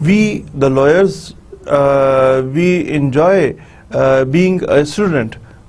we the lawyers we enjoy being a student।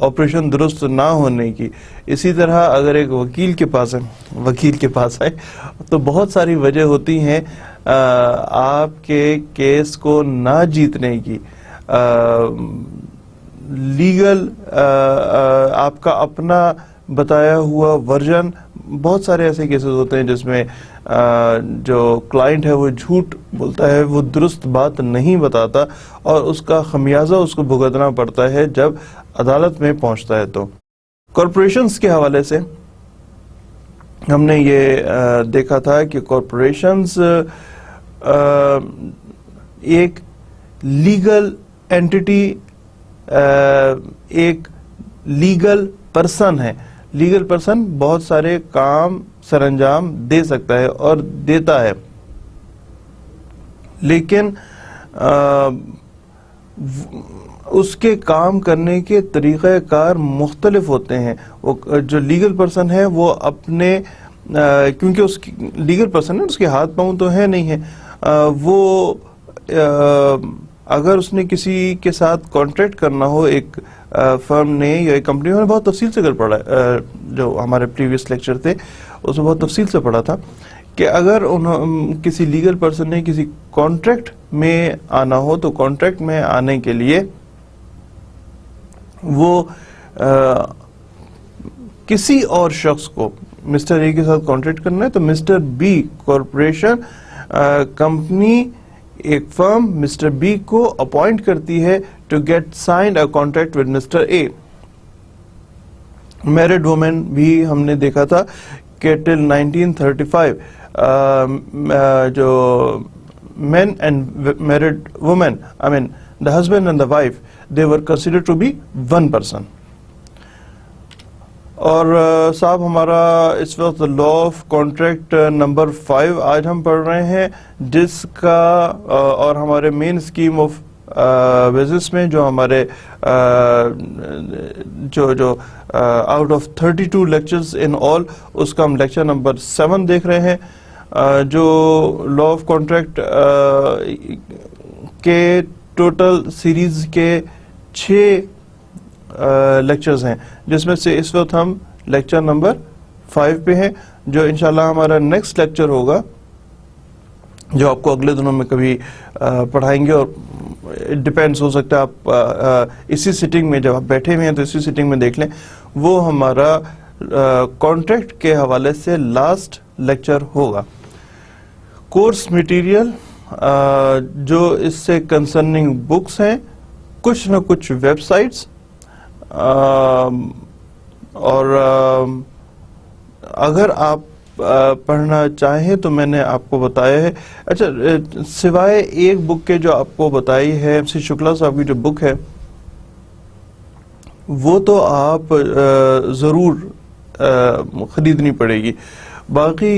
Operation درست نہ ہونے کی. اسی طرح اگر ایک وکیل کے پاس آئے تو بہت ساری وجہ ہوتی ہیں آپ کے کیس کو نہ جیتنے کی. لیگل آپ کا اپنا بتایا ہوا ورژن، بہت سارے ایسے کیسز ہوتے ہیں جس میں جو کلائنٹ ہے وہ جھوٹ بولتا ہے، وہ درست بات نہیں بتاتا اور اس کا خمیازہ اس کو بھگتنا پڑتا ہے جب عدالت میں پہنچتا ہے. تو کارپوریشنز کے حوالے سے ہم نے یہ دیکھا تھا کہ کارپوریشنز ایک لیگل اینٹی، ایک لیگل پرسن ہے. لیگل پرسن بہت سارے کام سر انجام دے سکتا ہے اور دیتا ہے، لیکن اس کے کام کرنے کے طریقہ کار مختلف ہوتے ہیں. وہ جو لیگل پرسن ہے وہ اپنے کیونکہ اس کی لیگل پرسن ہے، اس کے ہاتھ پاؤں تو ہے نہیں ہے، وہ اگر اس نے کسی کے ساتھ کانٹریکٹ کرنا ہو، ایک فرم نے یا ایک کمپنی نے بہت تفصیل سے پڑھا، جو ہمارے پریویس لیکچر تھے اس میں بہت تفصیل سے پڑھا تھا کہ اگر کسی لیگل پرسن نے کسی کانٹریکٹ میں آنا ہو تو کانٹریکٹ میں آنے کے لیے وہ کسی اور شخص کو مسٹر اے کے ساتھ کانٹریکٹ کرنا ہے تو مسٹر بی کارپوریشن کمپنی ایک فرم مسٹر بی کو اپوائنٹ کرتی ہے to get signed a contract with mister A. Married woman بھی ہم نے دیکھا تھا کہ ٹل 1935 جو men and married women, I mean the husband and the wife, they were considered to be one person. اور صاحب ہمارا اس وقت لا آف کانٹریکٹ نمبر 5 آج ہم پڑھ رہے ہیں، جس کا اور ہمارے مین اسکیم آف بزنس میں جو ہمارے جو آؤٹ آف 32 لیکچرز ان آل، اس کا ہم لیکچر نمبر 7 دیکھ رہے ہیں. جو لا آف کانٹریکٹ کے ٹوٹل سیریز کے 6 لیکچرز ہیں، جس میں سے اس وقت ہم لیکچر نمبر 5 پہ ہیں، جو انشاءاللہ ہمارا نیکسٹ لیکچر ہوگا، جو آپ کو اگلے دنوں میں کبھی پڑھائیں گے. اور ڈیپینڈس ہو سکتا ہے آپ اسی سیٹنگ میں جب آپ بیٹھے ہوئے ہیں تو اسی سیٹنگ میں دیکھ لیں. وہ ہمارا کانٹریکٹ کے حوالے سے لاسٹ لیکچر ہوگا. کورس مٹیریل جو اس سے کنسرننگ بکس ہیں، کچھ نہ کچھ ویب سائٹس، اور اگر آپ پڑھنا چاہیں تو میں نے آپ کو بتایا ہے. اچھا، سوائے ایک بک کے جو آپ کو بتائی ہے ایم سی شکلا صاحب کی جو بک ہے، وہ تو آپ ضرور خریدنی پڑے گی. باقی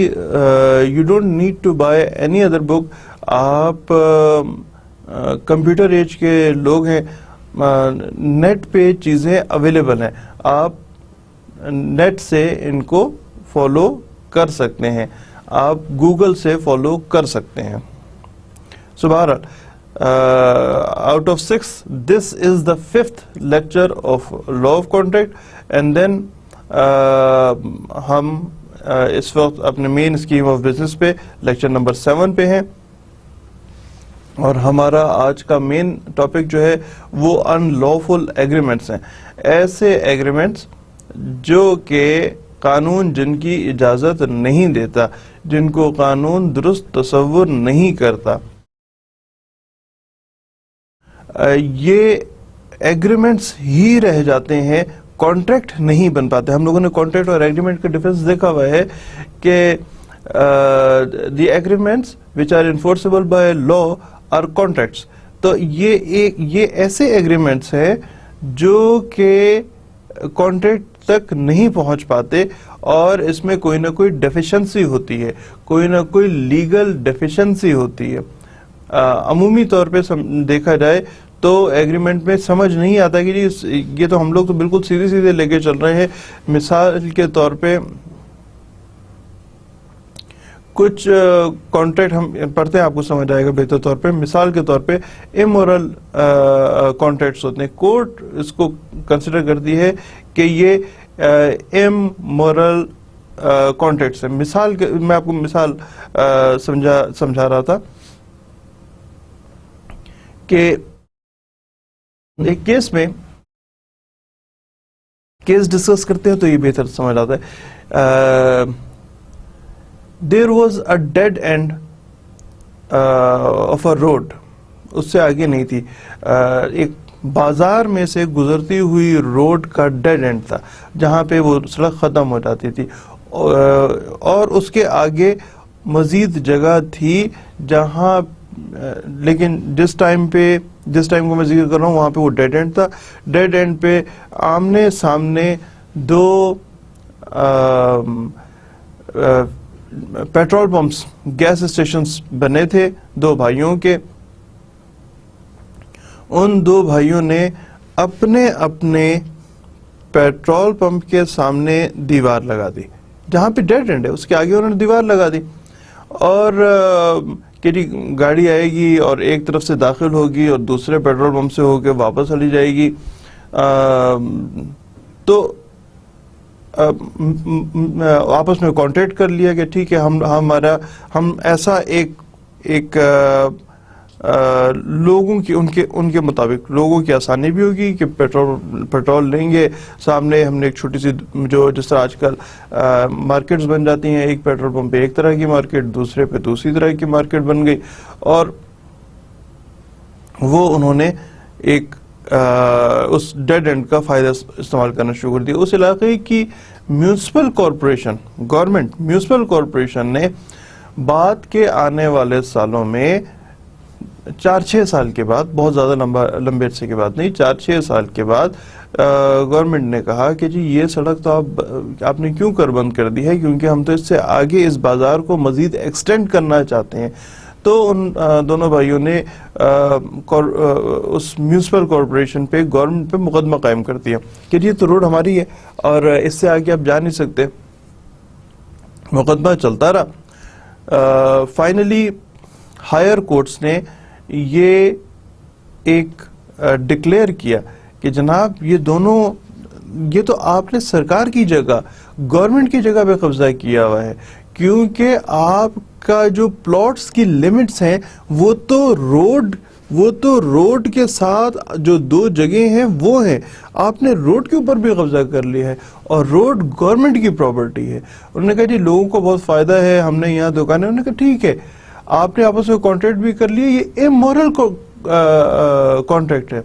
you don't need to buy any other book. آپ کمپیوٹر ایج کے لوگ ہیں، نیٹ پہ چیزیں اویلیبل ہیں، آپ نیٹ سے ان کو فالو کر سکتے ہیں، آپ گوگل سے فالو کر سکتے ہیں. سو بہرحال out of 6 this is the 5th lecture of law of contract and then ہم اس وقت اپنے مین اسکیم آف بزنس پہ لیکچر نمبر 7 پہ ہیں. اور ہمارا آج کا مین ٹاپک جو ہے وہ ان لافل ایگریمنٹس ہیں، ایسے ایگریمنٹس جو کہ قانون جن کی اجازت نہیں دیتا، جن کو قانون درست تصور نہیں کرتا. یہ ایگریمنٹس ہی رہ جاتے ہیں، کانٹریکٹ نہیں بن پاتے. ہم لوگوں نے کانٹریکٹ اور ایگریمنٹ کا ڈفرنس دیکھا ہوا ہے کہ the agreements which are enforceable by law are contracts. تو یہ ایسے ایگریمنٹس ہیں جو کہ کانٹریکٹ تک نہیں پہنچ پاتے، اور اس میں کوئی نہ کوئی ڈیفیشنسی ہوتی ہے، کوئی نہ کوئی لیگل ڈیفیشنسی ہوتی ہے. عمومی طور پہ دیکھا جائے تو ایگریمنٹ میں سمجھ نہیں آتا کہ جی یہ تو ہم لوگ تو بالکل سیدھے سیدھے لے کے چل رہے ہیں. مثال کے طور پہ کچھ کانٹریکٹ ہم پڑھتے ہیں، آپ کو سمجھ آئے گا بہتر طور پہ. مثال کے طور پہ امورل کانٹریکٹس ہوتے ہیں. کورٹ اس کو کنسیڈر کرتی ہے کہ یہ امورل کانٹریکٹس ہیں. مثال میں آپ کو مثال سمجھا رہا تھا کہ ایک کیس میں کیس ڈسکس کرتے ہیں تو یہ بہتر سمجھ آتا ہے. There was a dead end of a road, اس سے آگے نہیں تھی. ایک بازار میں سے گزرتی ہوئی روڈ کا ڈیڈ اینڈ تھا جہاں پہ وہ سڑک ختم ہو جاتی تھی، اور اس کے آگے مزید جگہ تھی جہاں، لیکن جس ٹائم کو میں ذکر کر رہا ہوں وہاں پہ وہ ڈیڈ اینڈ تھا. ڈیڈ اینڈ پہ آمنے سامنے دو پیٹرول پمپس، گیس اسٹیشنز بنے تھے دو بھائیوں کے. ان دو بھائیوں نے اپنے اپنے پیٹرول پمپ کے سامنے دیوار لگا دی جہاں پہ ڈیڈ اینڈ ہے، اس کے آگے انہوں نے دیوار لگا دی، اور کہ جی گاڑی آئے گی اور ایک طرف سے داخل ہوگی اور دوسرے پیٹرول پمپ سے ہو کے واپس چلی جائے گی. تو آپس میں کانٹیکٹ کر لیا کہ ٹھیک ہے ہم ایسا ایک لوگوں کی ان کے مطابق لوگوں کی آسانی بھی ہوگی کہ پیٹرول لیں گے. سامنے ہم نے ایک چھوٹی سی جس طرح آج کل مارکیٹس بن جاتی ہیں، ایک پیٹرول پمپ پہ ایک طرح کی مارکیٹ، دوسرے پہ دوسری طرح کی مارکیٹ بن گئی، اور وہ انہوں نے ایک اس ڈیڈ اینڈ کا فائدہ استعمال کرنا شروع کر دیا. اس علاقے کی municipal corporation, government municipal corporation نے بعد کے آنے والے سالوں میں 4-6 سال کے بعد، بہت زیادہ لمبے عرصے کے بعد نہیں، 4-6 سال کے بعد گورنمنٹ نے کہا کہ جی یہ سڑک تو آپ نے کیوں کر بند کر دی ہے، کیونکہ ہم تو اس سے آگے اس بازار کو مزید ایکسٹینڈ کرنا چاہتے ہیں. تو ان دونوں بھائیوں نے اس میونسپل کارپوریشن پہ، گورنمنٹ پہ مقدمہ قائم کر دیا کہ یہ تو روڈ ہماری ہے اور اس سے آگے آپ جا نہیں سکتے. مقدمہ چلتا رہا. فائنلی ہائر کورٹس نے یہ ایک ڈکلیئر کیا کہ جناب یہ تو آپ نے سرکار کی جگہ، گورنمنٹ کی جگہ پہ قبضہ کیا ہوا ہے، کیونکہ آپ کا جو پلاٹس کی لیمٹس ہیں وہ تو روڈ کے ساتھ جو دو جگہیں ہیں وہ ہیں. آپ نے روڈ کے اوپر بھی قبضہ کر لیا ہے اور روڈ گورنمنٹ کی پراپرٹی ہے. انہوں نے کہا جی لوگوں کو بہت فائدہ ہے، ہم نے یہاں دکانیں. انہوں نے کہا ٹھیک ہے، آپ نے آپس میں کانٹریکٹ بھی کر لیے، یہ امورل کانٹریکٹ ہے،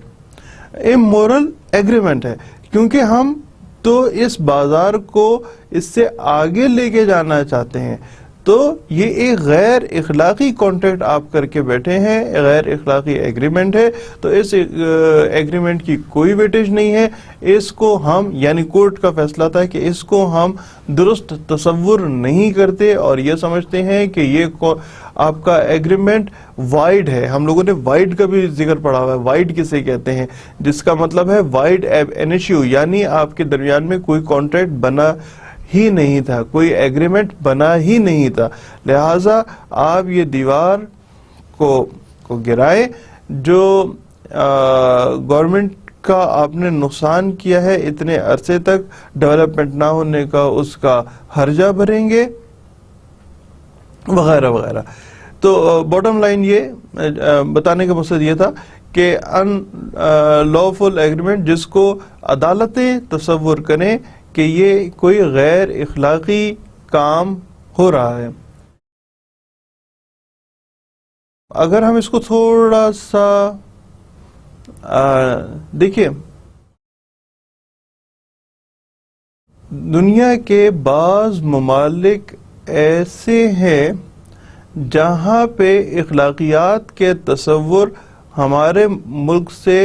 امورل ایگریمنٹ ہے، کیونکہ ہم تو اس بازار کو اس سے آگے لے کے جانا چاہتے ہیں. تو یہ ایک غیر اخلاقی کانٹریکٹ آپ کر کے بیٹھے ہیں، غیر اخلاقی ایگریمنٹ ہے، تو اس ایگریمنٹ کی کوئی ویٹیج نہیں ہے. اس کو ہم، یعنی کورٹ کا فیصلہ تھا کہ اس کو ہم درست تصور نہیں کرتے اور یہ سمجھتے ہیں کہ یہ آپ کا ایگریمنٹ وائڈ ہے. ہم لوگوں نے وائڈ کا بھی ذکر پڑھا ہوا ہے. وائڈ کسے کہتے ہیں؟ جس کا مطلب ہے وائڈ ایب انیشیو، یعنی آپ کے درمیان میں کوئی کانٹریکٹ بنا ہی نہیں تھا، کوئی ایگریمنٹ بنا ہی نہیں تھا. لہٰذا آپ یہ دیوار کو گرائے، جو گورنمنٹ کا آپ نے نقصان کیا ہے اتنے عرصے تک ڈیولپمنٹ نہ ہونے کا، اس کا خرچہ بھریں گے وغیرہ وغیرہ. تو باٹم لائن یہ بتانے کا مقصد یہ تھا کہ ان لافل ایگریمنٹ جس کو عدالتیں تصور کریں کہ یہ کوئی غیر اخلاقی کام ہو رہا ہے. اگر ہم اس کو تھوڑا سا دیکھیں، دنیا کے بعض ممالک ایسے ہیں جہاں پہ اخلاقیات کے تصور ہمارے ملک سے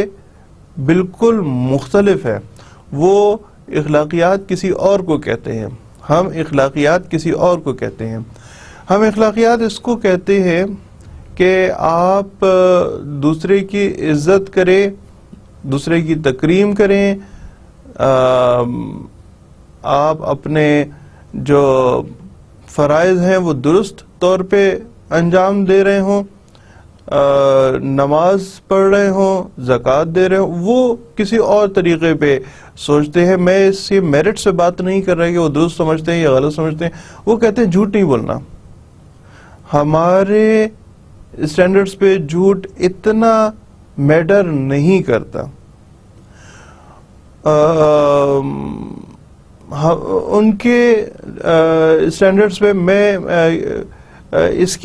بالکل مختلف ہے. وہ اخلاقیات کسی اور کو کہتے ہیں، ہم اخلاقیات کسی اور کو کہتے ہیں. ہم اخلاقیات اس کو کہتے ہیں کہ آپ دوسرے کی عزت کریں، دوسرے کی تکریم کریں، آپ اپنے جو فرائض ہیں وہ درست طور پہ انجام دے رہے ہوں، نماز پڑھ رہے ہوں، زکوٰۃ دے رہے ہوں، وہ کسی اور طریقے پہ سوچتے ہیں. میں اس کی میرٹ سے بات نہیں کر رہا کہ وہ درست سمجھتے ہیں یا غلط سمجھتے ہیں. وہ کہتے ہیں جھوٹ نہیں بولنا. ہمارے اسٹینڈرڈز پہ جھوٹ اتنا میٹر نہیں کرتا. ان کے اسٹینڈرڈز پہ میں اس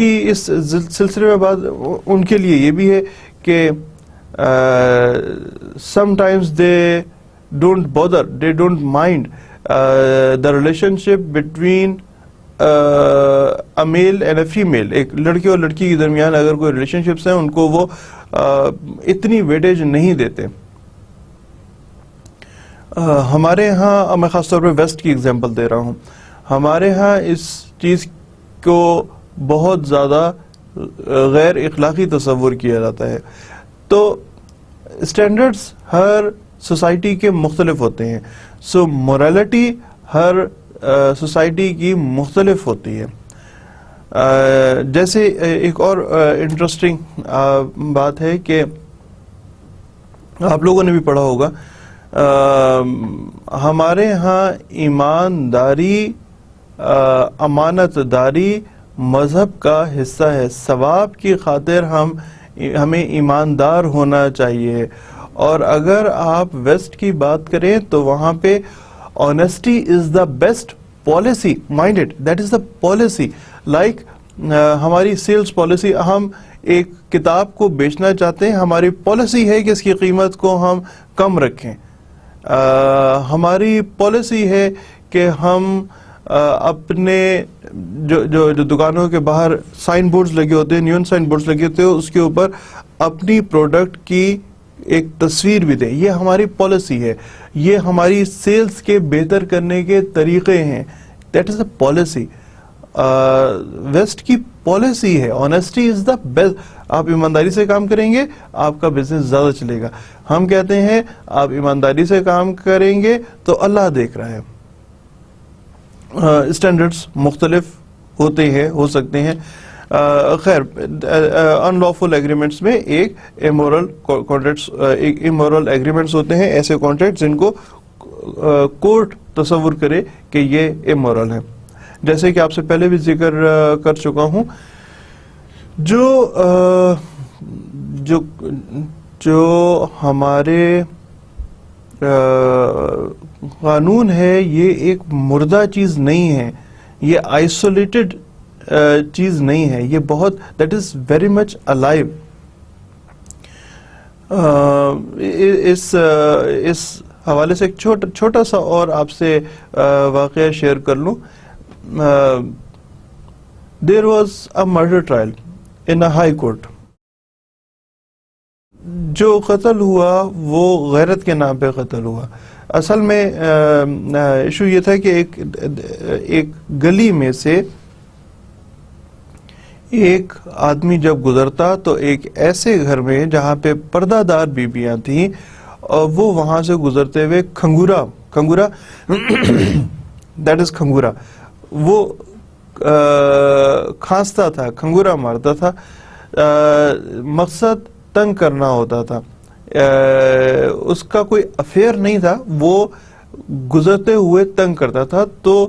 سلسلے میں بات ان کے لیے یہ بھی ہے کہ some times they don't bother, they don't mind the relation ship between a male and a female. ایک لڑکے اور لڑکی کے درمیان اگر کوئی ریلیشن شپس ہیں ان کو وہ اتنی ویٹیج نہیں دیتے. ہمارے ہاں، میں خاص طور پہ ویسٹ کی اگزامپل دے رہا ہوں، ہمارے ہاں اس چیز کو بہت زیادہ غیر اخلاقی تصور کیا جاتا ہے. تو اسٹینڈرڈز ہر سوسائٹی کے مختلف ہوتے ہیں. سو مورالٹی ہر سوسائٹی کی مختلف ہوتی ہے. جیسے ایک اور انٹرسٹنگ بات ہے کہ آپ لوگوں نے بھی پڑھا ہوگا، ہمارے ہاں ایمانداری، امانت داری مذہب کا حصہ ہے. ثواب کی خاطر ہمیں ایماندار ہونا چاہیے. اور اگر آپ ویسٹ کی بات کریں تو وہاں پہ honesty is the best policy. Mind it, that is the policy. Like ہماری سیلز پالیسی، ہم ایک کتاب کو بیچنا چاہتے ہیں، ہماری پالیسی ہے کہ اس کی قیمت کو ہم کم رکھیں. ہماری پالیسی ہے کہ ہم اپنے جو دکانوں کے باہر سائن بورڈز لگے ہوتے ہیں، نیون سائن بورڈز لگے ہوتے ہیں، اس کے اوپر اپنی پروڈکٹ کی ایک تصویر بھی دیں. یہ ہماری پالیسی ہے، یہ ہماری سیلز کے بہتر کرنے کے طریقے ہیں. That is a policy. West کی پالیسی ہے آنیسٹی از دا بیسٹ. آپ ایمانداری سے کام کریں گے آپ کا بزنس زیادہ چلے گا. ہم کہتے ہیں آپ ایمانداری سے کام کریں گے تو اللہ دیکھ رہا ہے. اسٹینڈرڈز مختلف ہوتے ہیں، ہو سکتے ہیں. خیر، ان لافل ایگریمنٹس میں ایک امورل کانٹریکٹس، ایک امورل ایگریمنٹس ہوتے ہیں، ایسے کانٹریکٹ جن کو کورٹ تصور کرے کہ یہ امورل ہیں. جیسے کہ آپ سے پہلے بھی ذکر کر چکا ہوں، جو ہمارے قانون ہے یہ ایک مردہ چیز نہیں ہے، یہ آئسولیٹڈ چیز نہیں ہے، یہ بہت that is very much alive. اس حوالے سے ایک چھوٹا سا اور آپ سے واقعہ شیئر کر لوں. دیر was a murder trial in a high court. جو قتل ہوا وہ غیرت کے نام پہ قتل ہوا. اصل میں ایشو یہ تھا کہ ایک گلی میں سے ایک آدمی جب گزرتا تو ایک ایسے گھر میں جہاں پہ پردہ دار بیویاں تھیں، اور وہ وہاں سے گزرتے ہوئے کھنگورا دیٹ از کھنگورا، وہ کھانستا تھا، کھنگورا مارتا تھا. مقصد تنگ کرنا ہوتا تھا. اس کا کوئی افیئر نہیں تھا، وہ گزرتے ہوئے تنگ کرتا تھا. تو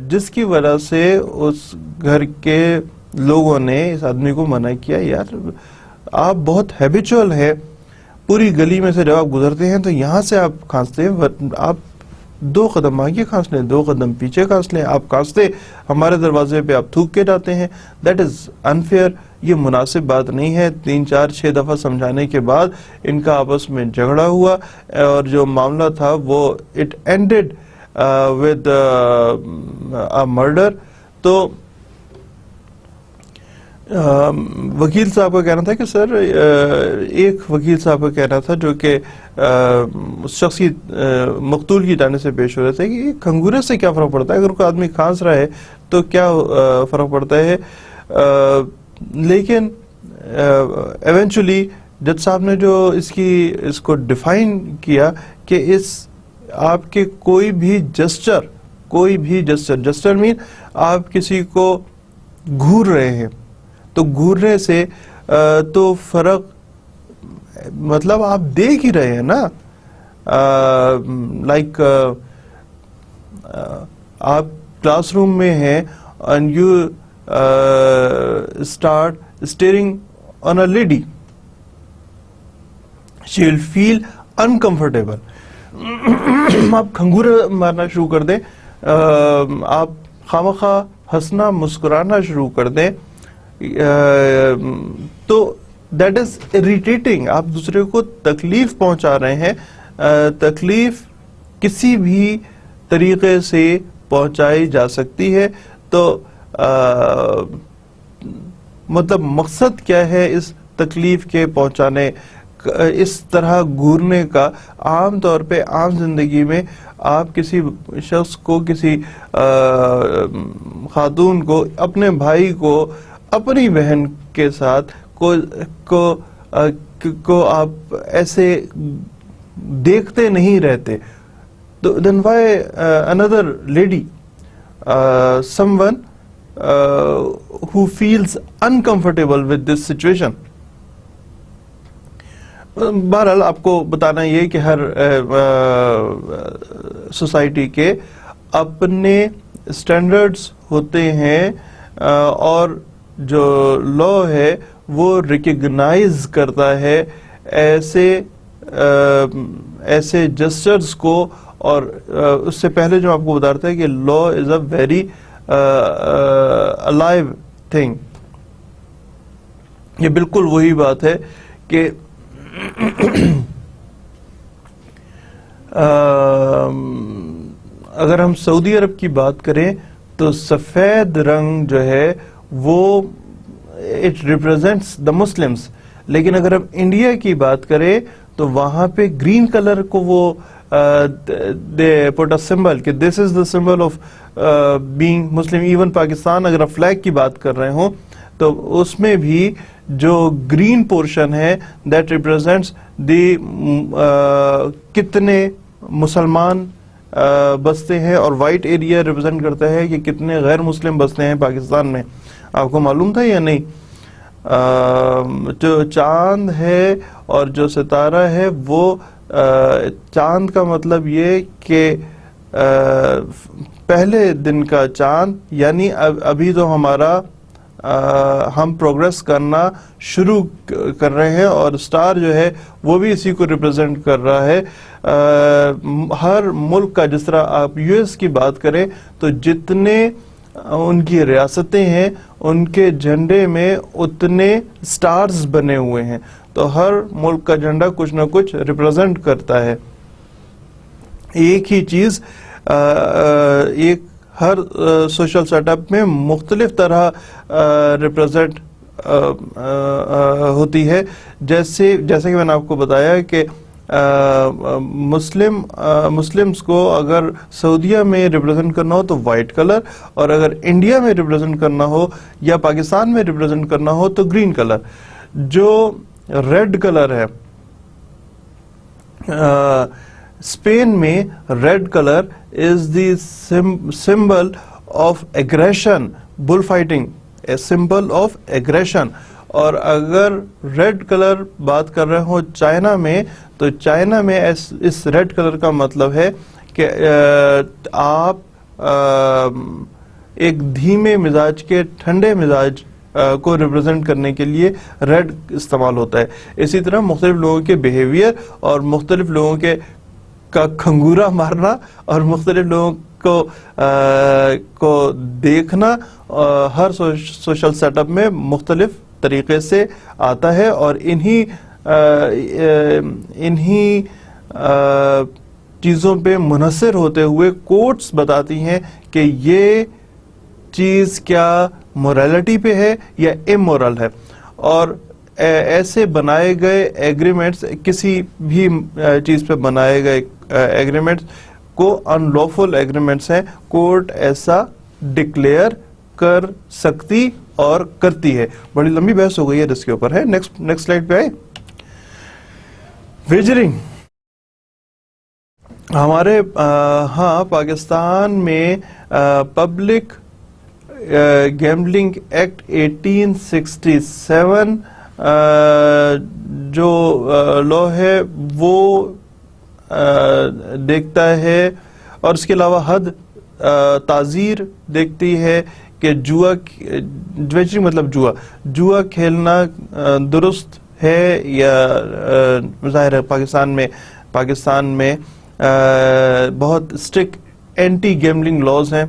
جس کی وجہ سے اس گھر کے لوگوں نے اس آدمی کو منع کیا، یار آپ بہت ہیبیچول ہے، پوری گلی میں سے جب آپ گزرتے ہیں تو یہاں سے آپ کھانستے ہیں، آپ 2 قدم آگے کھانس لیں، 2 قدم پیچھے کھانس لیں، آپ کھانستے ہمارے دروازے پہ آپ تھوک کے جاتے ہیں. That is unfair. یہ مناسب بات نہیں ہے. 3 4 6 دفعہ سمجھانے کے بعد ان کا آپس میں جھگڑا ہوا، اور جو معاملہ تھا وہ it ended with a murder. تو وکیل صاحب کا کہنا تھا کہ سر، ایک وکیل صاحب کا کہنا تھا جو کہ شخصی مقتول کی جانب سے پیش ہو رہا تھا کہ یہ کھنگورے سے کیا فرق پڑتا ہے، اگر کوئی آدمی کھانس رہا ہے تو کیا فرق پڑتا ہے. لیکن ایونچولی جج صاحب نے جو اس کو ڈیفائن کیا کہ آپ کے کوئی بھی جسچر کوئی بھی جسٹر مین آپ کسی کو گھور رہے ہیں تو گھورنے سے تو فرق مطلب آپ دیکھ ہی رہے ہیں نا. لائک آپ کلاس روم میں ہیں and you start staring on a lady, she will feel uncomfortable. آپ کھنگورے مارنا شروع کر دیں, آپ خامخواہ ہنسنا مسکرانا شروع کر دیں, تو دیٹ از اریٹیٹنگ, آپ دوسرے کو تکلیف پہنچا رہے ہیں. تکلیف کسی بھی طریقے سے پہنچائی جا سکتی ہے. تو مطلب مقصد کیا ہے اس تکلیف کے پہنچانے, اس طرح گھورنے کا؟ عام طور پہ عام زندگی میں آپ کسی شخص کو, کسی خاتون کو, اپنے بھائی کو, اپنی بہن کے ساتھ کو آپ ایسے دیکھتے نہیں رہتے. تو then why another lady, someone who feels uncomfortable with this situation. بہرحال آپ کو بتانا یہ کہ ہر سوسائٹی کے اپنے اسٹینڈرڈز ہوتے ہیں, اور جو لا ہے وہ ریکگنائز کرتا ہے ایسے جسٹرز کو. اور اس سے پہلے جو آپ کو بتاتا ہے کہ لا از اے ویری الائیو تھنگ. یہ بالکل وہی بات ہے کہ اگر ہم سعودی عرب کی بات کریں تو سفید رنگ جو ہے وہ اٹ ریپرزینٹس دا مسلمس, لیکن اگر ہم انڈیا کی بات کریں تو وہاں پہ گرین کلر کو وہ دے پٹ اے سمبل کہ this is the symbol of being Muslim. Even Pakistan اگر آپ فلیگ کی بات کر رہے ہوں تو اس میں بھی جو گرین پورشن ہے دیٹ ریپرزینٹس دی کتنے مسلمان بستے ہیں, اور وائٹ ایریا ریپرزینٹ کرتا ہے کہ کتنے غیر مسلم بستے ہیں پاکستان میں. آپ کو معلوم تھا یا نہیں؟ جو چاند ہے اور جو ستارہ ہے وہ چاند کا مطلب یہ کہ پہلے دن کا چاند, یعنی ابھی تو ہمارا ہم پروگریس کرنا شروع کر رہے ہیں, اور اسٹار جو ہے وہ بھی اسی کو ریپرزینٹ کر رہا ہے. ہر ملک کا, جس طرح آپ یو ایس کی بات کریں تو جتنے ان کی ریاستیں ہیں ان کے جھنڈے میں اتنے اسٹارز بنے ہوئے ہیں, تو ہر ملک کا جھنڈا کچھ نہ کچھ ریپرزینٹ کرتا ہے. ایک ہی چیز ایک ہر سوشل سیٹ اپ میں مختلف طرح ریپرزینٹ ہوتی ہے. جیسے کہ میں نے آپ کو بتایا کہ مسلمز کو اگر سعودیہ میں ریپرزینٹ کرنا ہو تو وائٹ کلر, اور اگر انڈیا میں ریپرزینٹ کرنا ہو یا پاکستان میں ریپرزینٹ کرنا ہو تو گرین کلر. جو ریڈ کلر ہے, اسپین میں red colour is the symbol of aggression, bull fighting, a symbol of aggression. اور اگر ریڈ کلر بات کر رہے ہوں چائنا میں, تو چائنا میں اس ریڈ کلر کا مطلب ہے کہ آپ ایک دھیمے مزاج کے ٹھنڈے مزاج کو ریپرزینٹ کرنے کے لیے ریڈ استعمال ہوتا ہے. اسی طرح مختلف لوگوں کے بیہیویئر اور مختلف لوگوں کا کھنگورا مارنا اور مختلف لوگوں کو دیکھنا ہر سوشل سیٹ اپ میں مختلف طریقے سے آتا ہے, اور انہی چیزوں پہ منحصر ہوتے ہوئے کوٹس بتاتی ہیں کہ یہ چیز کیا موریلٹی پہ ہے یا امورل ہے. اور ایسے بنائے گئے ایگریمنٹس, کسی بھی چیز پہ بنائے گئے ایگریمنٹس کو ان لافل ایگریمنٹس ہیں. کورٹ ایسا ڈکلیئر کر سکتی اور کرتی ہے. بڑی لمبی بحث ہو گئی ہے اس کے اوپر ہے. نیکسٹ سلائیڈ پہ آئے. ویجرنگ, ہمارے ہاں پاکستان میں پبلک گیمبلنگ ایکٹ 1867 جو لا ہے وہ دیکھتا ہے، اور اس کے علاوہ حد تعزیر دیکھتی ہے کہ جوا کھیلنا درست ہے یا ظاہر ہے پاکستان میں بہت اسٹرکٹ اینٹی گیملنگ لاز ہیں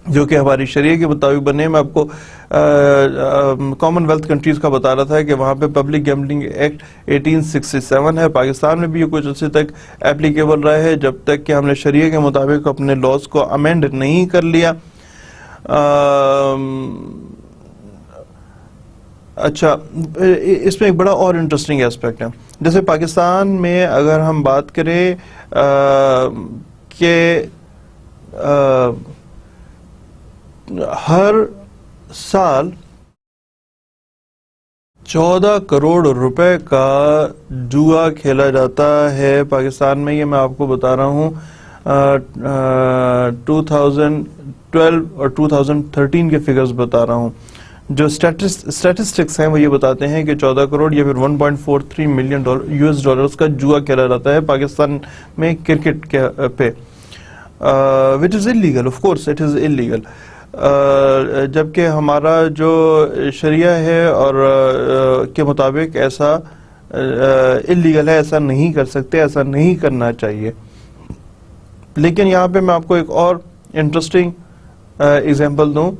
جو کہ ہماری شریعہ کے مطابق بنے. میں آپ کو کامن ویلتھ کنٹریز کا بتا رہا تھا کہ وہاں پہ پبلک گیمبلنگ ایکٹ 1867 ہے. پاکستان میں بھی یہ کچھ عرصے تک اپلیکیبل رہا ہے جب تک کہ ہم نے شریعہ کے مطابق اپنے لاز کو امینڈ نہیں کر لیا. اچھا، اس میں ایک بڑا اور انٹرسٹنگ ایسپیکٹ ہے. جیسے پاکستان میں اگر ہم بات کریں کہ ہر سال 14 کروڑ روپے کا جوا کھیلا جاتا ہے پاکستان میں. یہ میں آپ کو بتا رہا ہوں 2012 اور 2013 کے فگرز بتا رہا ہوں. جو اسٹیٹسٹکس ہیں وہ یہ بتاتے ہیں کہ 14 کروڑ یا پھر 1.43 ملین US ڈالرز کا جوا کھیلا جاتا ہے پاکستان میں کرکٹ پہ، which is illegal, of course it is illegal. جبکہ ہمارا جو شریعہ ہے اور کے مطابق ایسا اللیگل ہے، ایسا نہیں کر سکتے، ایسا نہیں کرنا چاہیے. لیکن یہاں پہ میں آپ کو ایک اور انٹرسٹنگ ایگزامپل دوں.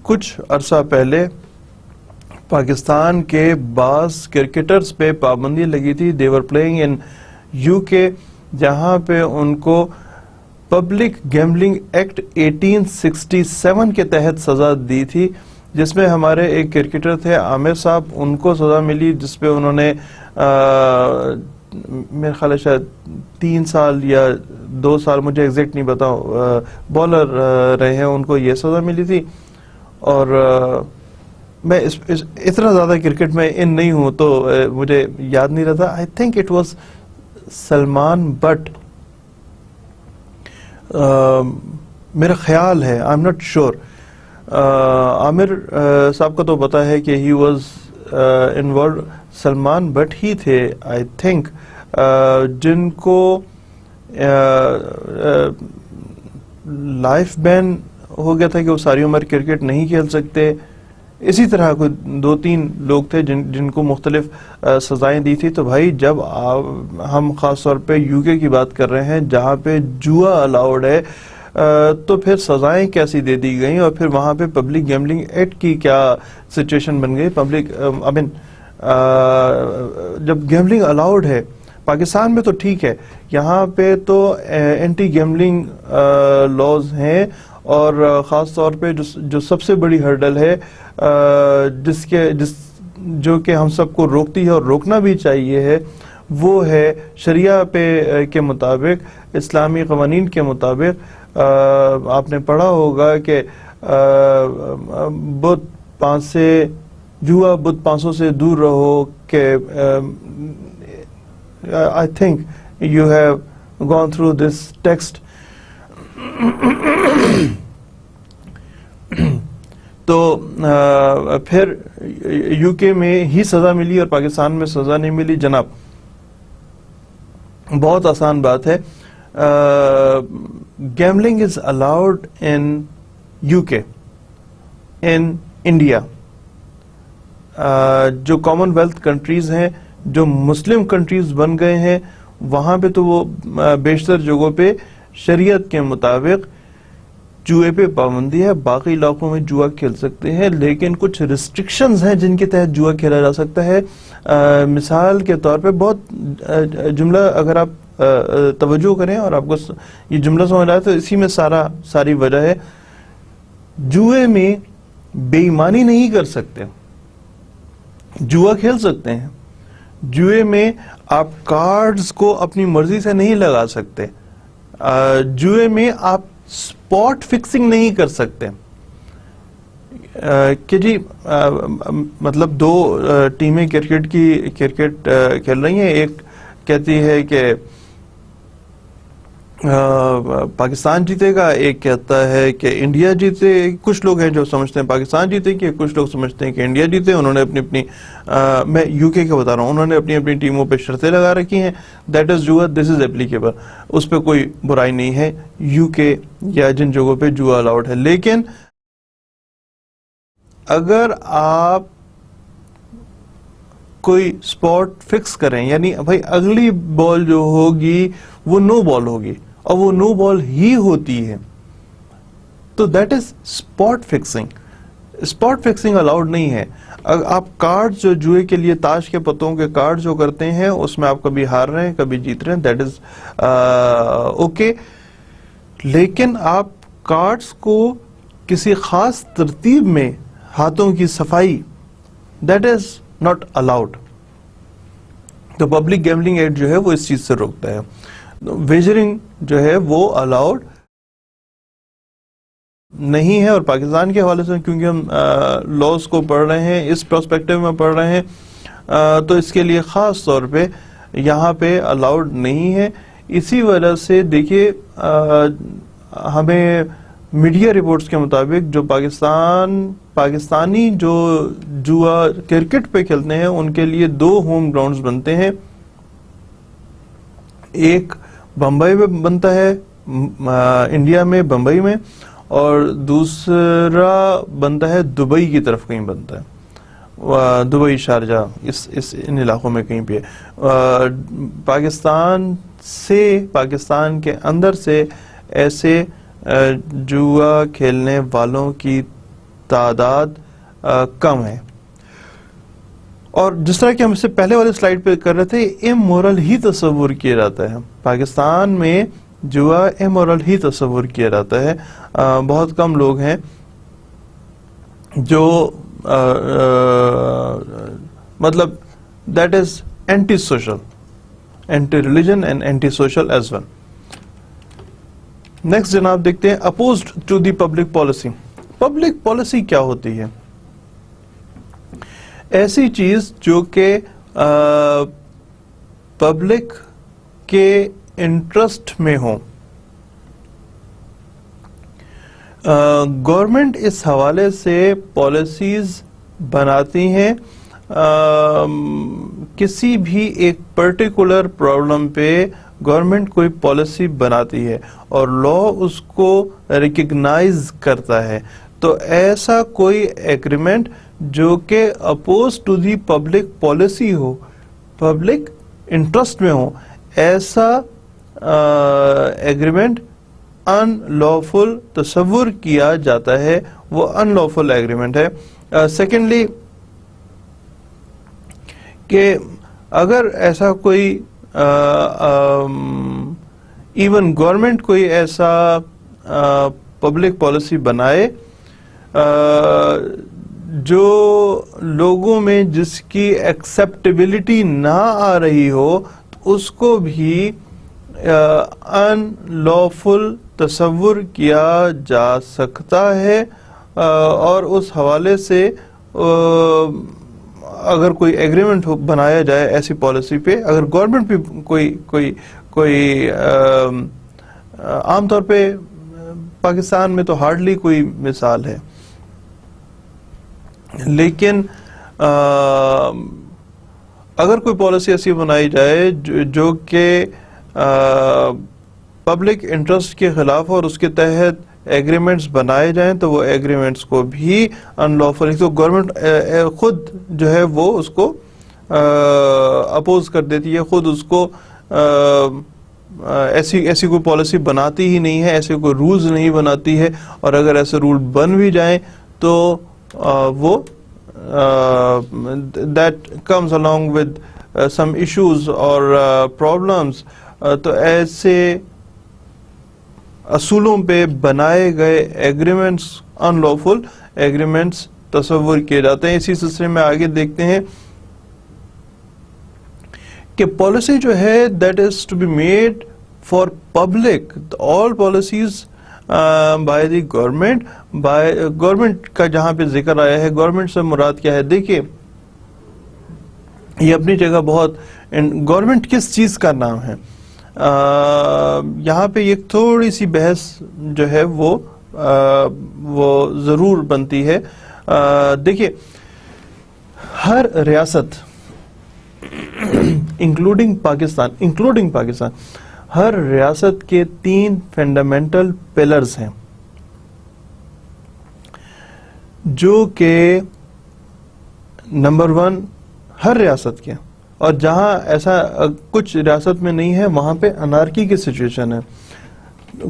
کچھ عرصہ پہلے پاکستان کے بعض کرکٹرز پہ پابندی لگی تھی. they were playing in UK جہاں پہ ان کو پبلک گیمبلنگ ایکٹ 1867 کے تحت سزا دی تھی، جس میں ہمارے ایک کرکٹر تھے عامر صاحب، ان کو سزا ملی جس پہ انہوں نے میرے خیال ہے شاید 3 سال یا 2 سال، مجھے ایگزیکٹ نہیں بتاؤ، بالر رہے ہیں، ان کو یہ سزا ملی تھی. اور میں اتنا زیادہ کرکٹ میں ان نہیں ہوں تو مجھے یاد نہیں رہتا. I think it was Salman Butt, میرا خیال ہے، آئی ایم ناٹ شیور. عامر صاحب کا تو پتا ہے کہ he was involved. Salman but he تھے آئی تھنک جن کو لائف بین ہو گیا تھا کہ وہ ساری عمر کرکٹ نہیں کھیل سکتے. اسی طرح کوئی 2-3 لوگ تھے جن کو مختلف سزائیں دی تھی. تو بھائی جب ہم خاص طور پہ UK کی بات کر رہے ہیں جہاں پہ جوا الاؤڈ ہے، تو پھر سزائیں کیسی دے دی گئیں، اور پھر وہاں پہ پبلک گیمبلنگ ایکٹ کی کیا سچویشن بن گئی. جب گیمبلنگ الاؤڈ ہے پاکستان میں تو ٹھیک ہے، یہاں پہ تو اینٹی گیمبلنگ لاز ہیں، اور خاص طور پہ جو سب سے بڑی ہرڈل ہے جو کہ ہم سب کو روکتی ہے اور روکنا بھی چاہیے ہے، وہ ہے شریعہ کے مطابق، اسلامی قوانین کے مطابق. آپ نے پڑھا ہوگا کہ بت 500 سے دور رہو، کہ I think you have gone through this text. تو پھر UK میں ہی سزا ملی اور پاکستان میں سزا نہیں ملی. جناب بہت آسان بات ہے. Gambling is allowed in UK، in India. جو کامن ویلتھ کنٹریز ہیں، جو مسلم کنٹریز بن گئے ہیں، وہاں پہ تو وہ بیشتر جگہوں پہ شریعت کے مطابق جوئے پہ پابندی ہے. باقی علاقوں میں جوا کھیل سکتے ہیں، لیکن کچھ ریسٹرکشنز ہیں جن کے تحت جوا کھیلا جا سکتا ہے. مثال کے طور پہ بہت جملہ اگر آپ توجہ کریں اور آپ کو یہ جملہ سمجھ آئے تو اسی میں ساری وجہ ہے. جوئے میں بے ایمانی نہیں کر سکتے، جوا کھیل سکتے ہیں. جوئے میں آپ کارڈز کو اپنی مرضی سے نہیں لگا سکتے. جوئے میں آپ اسپاٹ فکسنگ نہیں کر سکتے کہ جی مطلب 2 ٹیمیں کرکٹ کھیل رہی ہیں. ایک کہتی ہے کہ پاکستان جیتے گا، ایک کہتا ہے کہ انڈیا جیتے. کچھ لوگ ہیں جو سمجھتے ہیں پاکستان جیتے کہ کچھ لوگ سمجھتے ہیں کہ انڈیا جیتے. انہوں نے اپنی میں یو کے کا بتا رہا ہوں، انہوں نے اپنی ٹیموں پہ شرطیں لگا رکھی ہیں. دیٹ از جوا، دس از اپلیکیبل. اس پہ کوئی برائی نہیں ہے یو کے یا جن جگہوں پہ جوا الاؤڈ ہے. لیکن اگر آپ کوئی سپاٹ فکس کریں، یعنی بھائی اگلی بال جو ہوگی وہ نو بال ہوگی اور وہ نو بال ہی ہوتی ہے، تو that is spot fixing. Spot fixing allowed نہیں ہے. آپ کارڈ جو جوئے کے لیے تاش کے پتوں کے کارڈ جو کرتے ہیں اس میں آپ کبھی ہار رہے ہیں کبھی جیت رہے ہیں، دیٹ از اوکے. لیکن آپ کارڈز کو کسی خاص ترتیب میں ہاتھوں کی صفائی، دیٹ از ناٹ الاؤڈ. تو پبلک گیمبلنگ ایکٹ جو ہے وہ اس چیز سے روکتا ہے. ویجرنگ جو ہے وہ الاؤڈ نہیں ہے. اور پاکستان کے حوالے سے کیونکہ ہم لاز کو پڑھ رہے ہیں، اس پرسپیکٹو میں پڑھ رہے ہیں، تو اس کے لیے خاص طور پہ یہاں پہ الاؤڈ نہیں ہے. اسی وجہ سے دیکھیے ہمیں میڈیا رپورٹس کے مطابق جو پاکستانی جو جوا کرکٹ پہ کھیلتے ہیں ان کے لیے 2 ہوم گراؤنڈز بنتے ہیں. ایک بمبئی میں بنتا ہے، انڈیا میں بمبئی میں، اور دوسرا بنتا ہے دبئی کی طرف کہیں بنتا ہے، دبئی شارجہ ان علاقوں میں کہیں پہ. پاکستان کے اندر سے ایسے جوا کھیلنے والوں کی تعداد کم ہے. اور جس طرح کہ ہم اس سے پہلے والے سلائیڈ پہ کر رہے تھے، امورل ہی تصور کیا جاتا ہے. پاکستان میں جوا امورل ہی تصور کیا جاتا ہے. بہت کم لوگ ہیں جو مطلب that is anti social, anti religion and anti social as well. Next جناب دیکھتے ہیں opposed to the public policy. Public policy کیا ہوتی ہے؟ ایسی چیز جو کہ پبلک کے انٹرسٹ میں ہو. گورنمنٹ اس حوالے سے پالیسیز بناتی ہیں. کسی بھی ایک پرٹیکولر پرابلم پہ گورنمنٹ کوئی پالیسی بناتی ہے اور لا اس کو ریکگنائز کرتا ہے. تو ایسا کوئی ایگریمنٹ جو کہ oppose to the public policy ہو، پبلک انٹرسٹ میں ہو، ایسا ایگریمنٹ ان لافل تصور کیا جاتا ہے، وہ ان لافل ایگریمنٹ ہے. سیکنڈلی کہ اگر ایسا کوئی ایون گورنمنٹ کوئی ایسا پبلک پالیسی بنائے جو لوگوں میں جس کی ایکسیپٹیبلٹی نہ آ رہی ہو، تو اس کو بھی ان لافل تصور کیا جا سکتا ہے. اور اس حوالے سے اگر کوئی ایگریمنٹ بنایا جائے ایسی پالیسی پہ، اگر گورنمنٹ بھی کوئی عام طور پہ پاکستان میں تو ہارڈلی کوئی مثال ہے، لیکن اگر کوئی پالیسی ایسی بنائی جائے جو کہ پبلک انٹرسٹ کے خلاف اور اس کے تحت ایگریمنٹس بنائے جائیں، تو وہ ایگریمنٹس کو بھی ان لافل، تو گورنمنٹ خود جو ہے وہ اس کو اپوز کر دیتی ہے، خود اس کو ایسی کوئی پالیسی بناتی ہی نہیں ہے، ایسے کوئی رولز نہیں بناتی ہے. اور اگر ایسے رول بن بھی جائیں تو وہ that comes along with some issues اور problems. تو ایسے اصولوں پہ بنائے گئے ایگریمنٹس ان لافل ایگریمنٹس تصور کیے جاتے ہیں. اسی سلسلے میں آگے دیکھتے ہیں کہ پالیسی جو ہے that is to be made for public. All policies by the government, government کا جہاں پہ ذکر آیا ہے، گورنمنٹ سے مراد کیا ہے؟ دیکھیے یہ اپنی جگہ بہت، گورنمنٹ کس چیز کا نام ہے؟ یہاں پہ ایک تھوڑی سی بحث جو ہے وہ ضرور بنتی ہے. دیکھیے ہر ریاست انکلوڈنگ پاکستان ہر ریاست کے 3 فنڈامنٹل پلرز ہیں جو کہ نمبر 1 ہر ریاست کے, اور جہاں ایسا کچھ ریاست میں نہیں ہے وہاں پہ انارکی کی سچویشن ہے.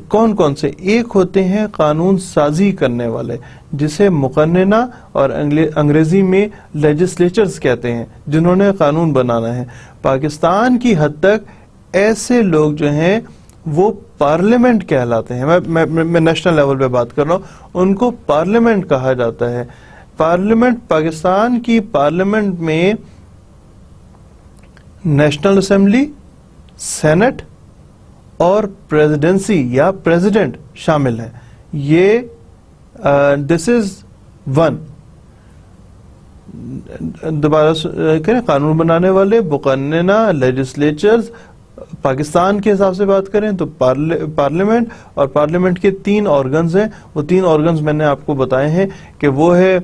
کون کون سے؟ ایک ہوتے ہیں قانون سازی کرنے والے جسے مقننہ اور انگریزی میں لیجسلیچرز کہتے ہیں, جنہوں نے قانون بنانا ہے. پاکستان کی حد تک ایسے لوگ جو ہیں وہ پارلیمنٹ کہلاتے ہیں. میں نیشنل لیول پہ بات کر رہا ہوں, ان کو پارلیمنٹ کہا جاتا ہے. پارلیمنٹ, پاکستان کی پارلیمنٹ میں نیشنل اسمبلی, سینٹ اور پریزیڈنسی یا پریزیڈنٹ شامل ہے. یہ دس از 1. دوبارہ کریں, قانون بنانے والے, مقننہ, لیجسلیچرز. پاکستان کے حساب سے بات کریں تو پارلیمنٹ, اور پارلیمنٹ کے 3 آرگنز ہیں. وہ 3 آرگنز میں نے آپ کو بتائے ہیں کہ وہ ہے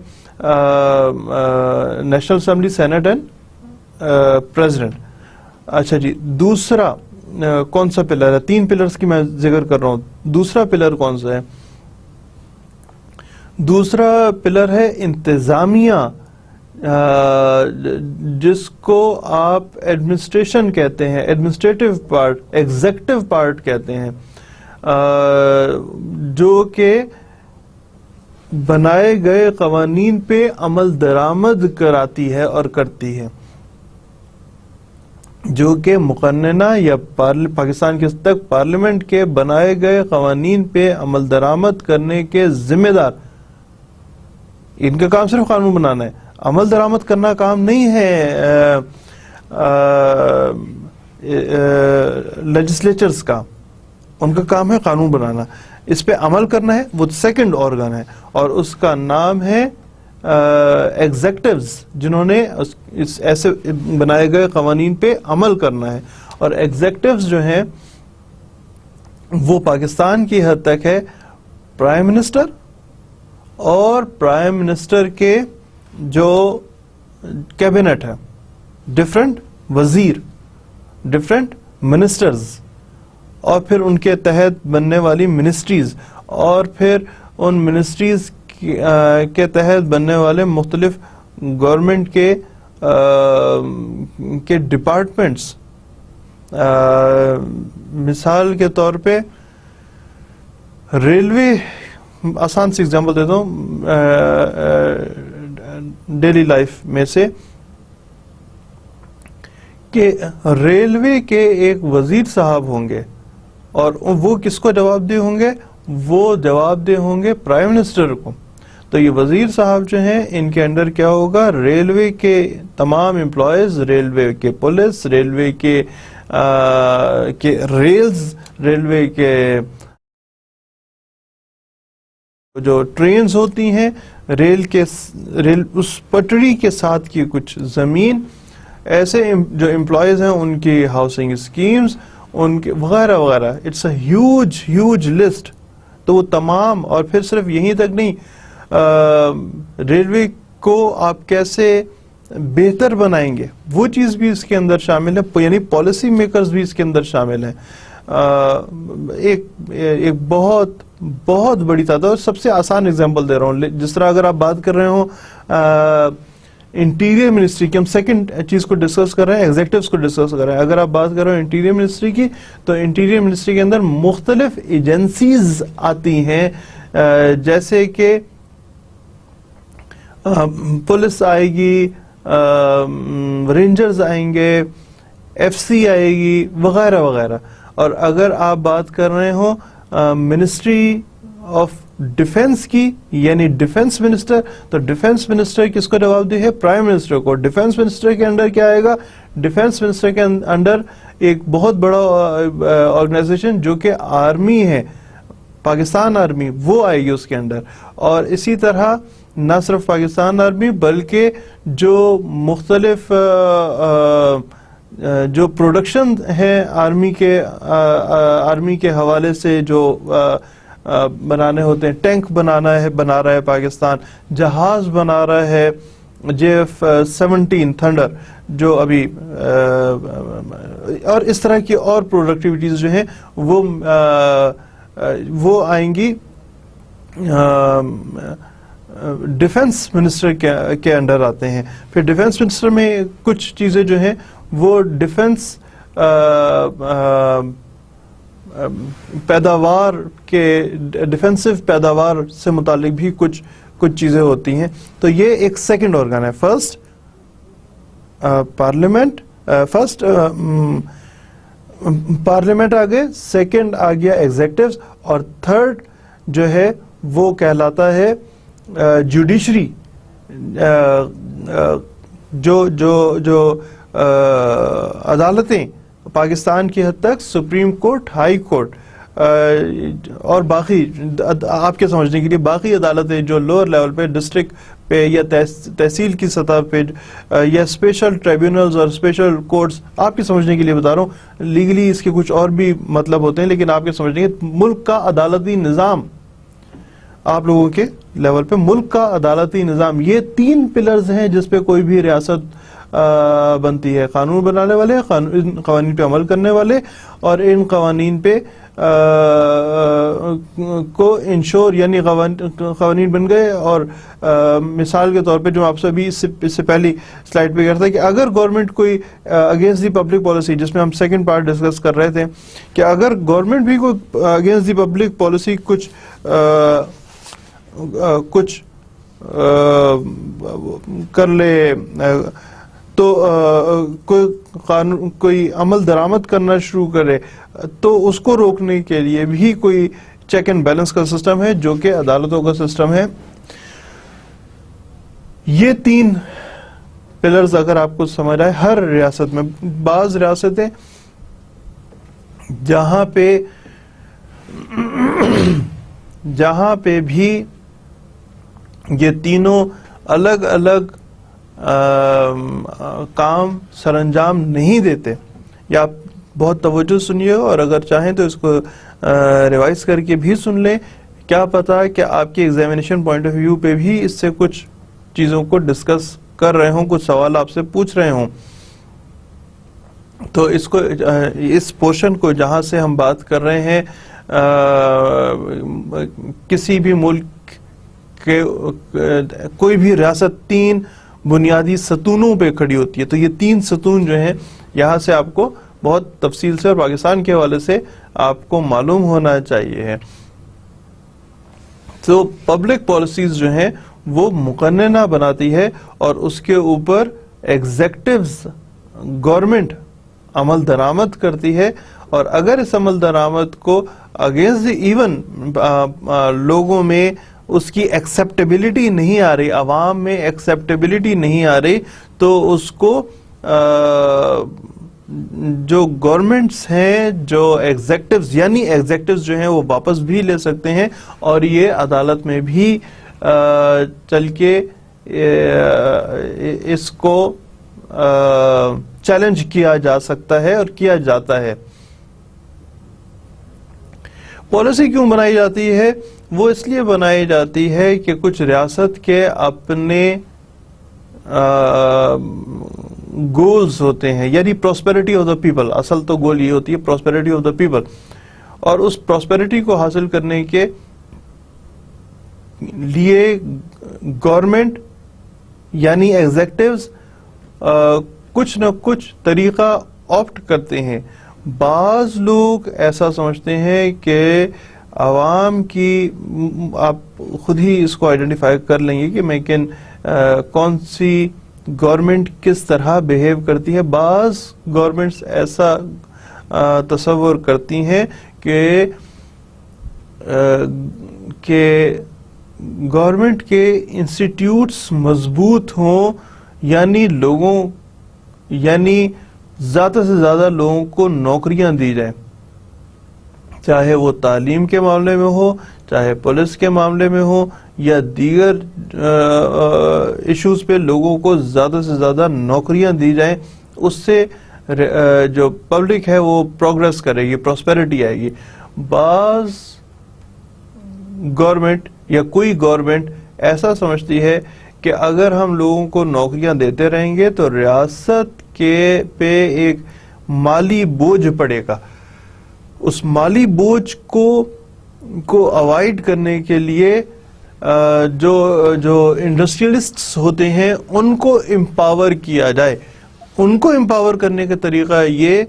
national assembly, senate and president. اچھا جی, دوسرا کون سا پلر ہے؟ 3 پلرز کی میں ذکر کر رہا ہوں. دوسرا پلر کون سا ہے؟ دوسرا پلر ہے انتظامیہ, جس کو آپ ایڈمنسٹریشن کہتے ہیں, ایڈمنسٹریٹو پارٹ, ایگزیکٹو پارٹ کہتے ہیں, جو کہ بنائے گئے قوانین پہ عمل درآمد کراتی ہے اور کرتی ہے, جو کہ مقننہ یا پاکستان کے تک پارلیمنٹ کے بنائے گئے قوانین پہ عمل درآمد کرنے کے ذمہ دار. ان کا کام صرف قانون بنانا ہے, عمل درآمد کرنا کام نہیں ہے لیجسلیچرز کا. ان کا کام ہے قانون بنانا, اس پہ عمل کرنا ہے. وہ 2nd آرگن ہے اور اس کا نام ہے ایگزیکٹوز, جنہوں نے اس ایسے بنائے گئے قوانین پہ عمل کرنا ہے. اور ایگزیکٹوز جو ہیں وہ پاکستان کی حد تک ہے پرائم منسٹر اور پرائم منسٹر کے جو کیبنٹ ہے, ڈفرنٹ وزیر, ڈفرنٹ منسٹرز, اور پھر ان کے تحت بننے والی منسٹریز, اور پھر ان منسٹریز کے تحت بننے والے مختلف گورنمنٹ کے ڈپارٹمنٹس. مثال کے طور پہ ریلوے, آسان سی ایگزامپل دیتا ہوں ڈیلی لائف میں سے, کہ ریلوے کے ایک وزیر صاحب ہوں گے اور وہ کس کو جواب دہ ہوں گے؟ وہ جواب دہ ہوں گے پرائم منسٹر کو. تو یہ وزیر صاحب جو ہیں ان کے انڈر کیا ہوگا؟ ریلوے کے تمام امپلائیز, ریلوے کے پولیس, ریلوے کے ریلز, ریلوے کے جو ٹرینز ہوتی ہیں, ریل اس پٹری کے ساتھ کی کچھ زمین, ایسے جو امپلائیز ہیں ان کی ہاؤسنگ اسکیمز, ان کے وغیرہ وغیرہ. It's a huge list. تو وہ تمام, اور پھر صرف یہیں تک نہیں, ریلوے کو آپ کیسے بہتر بنائیں گے وہ چیز بھی اس کے اندر شامل ہے, یعنی پالیسی میکرز بھی اس کے اندر شامل ہیں. ایک بہت بڑی تعداد. اور سب سے آسان اگزامپل دے رہا ہوں, جس طرح اگر آپ بات کر رہے ہوں انٹیریئر منسٹری کی, ہم سیکنڈ چیز کو ڈسکس کر رہے ہیں, ایگزیکٹوز کو ڈسکس کر رہے ہیں. اگر آپ بات کر رہے ہیں انٹیریئر منسٹری کی, تو انٹیریئر منسٹری کے اندر مختلف ایجنسیز آتی ہیں, جیسے کہ پولیس آئے گی, رینجرز آئیں گے, ایف سی آئے گی, وغیرہ وغیرہ. اور اگر آپ بات کر رہے ہوں منسٹری آف ڈیفنس کی, یعنی ڈیفنس منسٹر, تو ڈیفنس منسٹر کس کو جواب دہ ہے؟ پرائم منسٹر کو. ڈیفنس منسٹر کے انڈر کیا آئے گا؟ ڈیفنس منسٹر کے انڈر ایک بہت بڑا آرگنائزیشن جو کہ آرمی ہے, پاکستان آرمی, وہ آئے گی اس کے انڈر. اور اسی طرح نہ صرف پاکستان آرمی بلکہ جو مختلف جو پروڈکشن ہے آرمی کے حوالے سے جو بنانے ہوتے ہیں، ٹینک بنا رہا ہے پاکستان، جہاز بنا رہا ہے JF-17 تھنڈر جو ابھی، اور اس طرح کی اور پروڈکٹیوٹیز جو ہیں وہ آئیں گی ڈیفنس منسٹر کے انڈر آتے ہیں. پھر ڈیفنس منسٹر میں کچھ چیزیں جو ہیں وہ ڈیفنس پیداوار کے ڈیفنسو پیداوار سے متعلق بھی کچھ چیزیں ہوتی ہیں. تو یہ ایک سیکنڈ آرگن ہے. فرسٹ پارلیمنٹ، پارلیمنٹ آ گئے، سیکنڈ آ گیا ایگزیکٹوز، اور تھرڈ جو ہے وہ کہلاتا ہے جوڈیشری. جو عدالتیں پاکستان کی حد تک سپریم کورٹ، ہائی کورٹ اور باقی آپ کے سمجھنے کے لیے باقی عدالتیں جو لوور لیول پہ ڈسٹرکٹ پہ یا تحصیل کی سطح پہ یا اسپیشل ٹریبیونلز اور اسپیشل کورٹس، آپ کے سمجھنے کے لیے بتا رہا ہوں، لیگلی اس کے کچھ اور بھی مطلب ہوتے ہیں، لیکن آپ کے سمجھنے کے ملک کا عدالتی نظام، آپ لوگوں کے لیول پہ ملک کا عدالتی نظام، یہ 3 پلرز ہیں جس پہ کوئی بھی ریاست بنتی ہے. قانون بنانے والے، قوانین پہ عمل کرنے والے، اور ان قوانین پہ کو انشور، یعنی قوانین بن گئے. اور مثال کے طور پہ جو آپ سے ابھی اس سے پہلی سلائیڈ پہ کرتا ہے کہ اگر گورنمنٹ کوئی اگینسٹ دی پبلک پالیسی، جس میں ہم سیکنڈ پارٹ ڈسکس کر رہے تھے، کہ اگر گورنمنٹ بھی کوئی اگینسٹ دی پبلک پالیسی کچھ کر لے تو کوئی عمل درآمد کرنا شروع کرے، تو اس کو روکنے کے لیے بھی کوئی چیک اینڈ بیلنس کا سسٹم ہے جو کہ عدالتوں کا سسٹم ہے. یہ 3 پلرز اگر آپ کو سمجھ آئے ہر ریاست میں، بعض ریاستیں جہاں پہ بھی یہ تینوں الگ الگ کام سر انجام نہیں دیتے، یا آپ بہت توجہ سنیے اور اگر چاہیں تو اس کو ریوائز کر کے بھی سن لیں، کیا پتا کہ آپ کی ایگزامینیشن پوائنٹ آف ویو پہ بھی اس سے کچھ چیزوں کو ڈسکس کر رہے ہوں، کچھ سوال آپ سے پوچھ رہے ہوں. تو اس پورشن کو جہاں سے ہم بات کر رہے ہیں، کسی بھی ملک کے کوئی بھی ریاست 3 بنیادی ستونوں پہ کھڑی ہوتی ہے. تو یہ 3 ستون جو ہیں یہاں سے آپ کو بہت تفصیل سے اور پاکستان کے حوالے سے آپ کو معلوم ہونا چاہیے. تو پبلک پالیسیز جو ہیں وہ مقننہ بناتی ہے اور اس کے اوپر ایگزیکٹوز گورنمنٹ عمل درآمد کرتی ہے. اور اگر اس عمل درآمد کو اگینسٹ ایون لوگوں میں اس کی ایکسیپٹیبلٹی نہیں آ رہی، عوام میں ایکسیپٹیبلٹی نہیں آ رہی، تو اس کو جو گورنمنٹس ہیں، جو ایگزیکٹوز، یعنی ایگزیکٹوز جو ہیں وہ واپس بھی لے سکتے ہیں اور یہ عدالت میں بھی چل کے اس کو چیلنج کیا جا سکتا ہے اور کیا جاتا ہے. پالیسی کیوں بنائی جاتی ہے؟ وہ اس لیے بنائی جاتی ہے کہ کچھ ریاست کے اپنے گولز ہوتے ہیں، یعنی پراسپیرٹی آف دا پیپل. اصل تو گول یہ ہوتی ہے پراسپیرٹی آف دا پیپل، اور اس پراسپیرٹی کو حاصل کرنے کے لیے گورنمنٹ یعنی ایگزیکٹوز کچھ نہ کچھ طریقہ آپٹ کرتے ہیں. بعض لوگ ایسا سمجھتے ہیں کہ عوام کی، آپ خود ہی اس کو آئیڈینٹیفائی کر لیں گے کہ میں کون سی گورنمنٹ کس طرح بیہیو کرتی ہے. بعض گورنمنٹس ایسا تصور کرتی ہیں کہ گورنمنٹ کے انسٹیٹیوٹس مضبوط ہوں، یعنی زیادہ سے زیادہ لوگوں کو نوکریاں دی جائیں، چاہے وہ تعلیم کے معاملے میں ہو، چاہے پولیس کے معاملے میں ہو، یا دیگر ایشوز پہ لوگوں کو زیادہ سے زیادہ نوکریاں دی جائیں. اس سے جو پبلک ہے وہ پروگرس کرے گی, پراسپیرٹی آئے گی. بعض گورنمنٹ یا کوئی گورنمنٹ ایسا سمجھتی ہے کہ اگر ہم لوگوں کو نوکریاں دیتے رہیں گے تو ریاست کے پہ ایک مالی بوجھ پڑے گا. اس مالی بوجھ کو اوائڈ کرنے کے لیے جو انڈسٹریلسٹس ہوتے ہیں ان کو امپاور کیا جائے. ان کو امپاور کرنے کا طریقہ یہ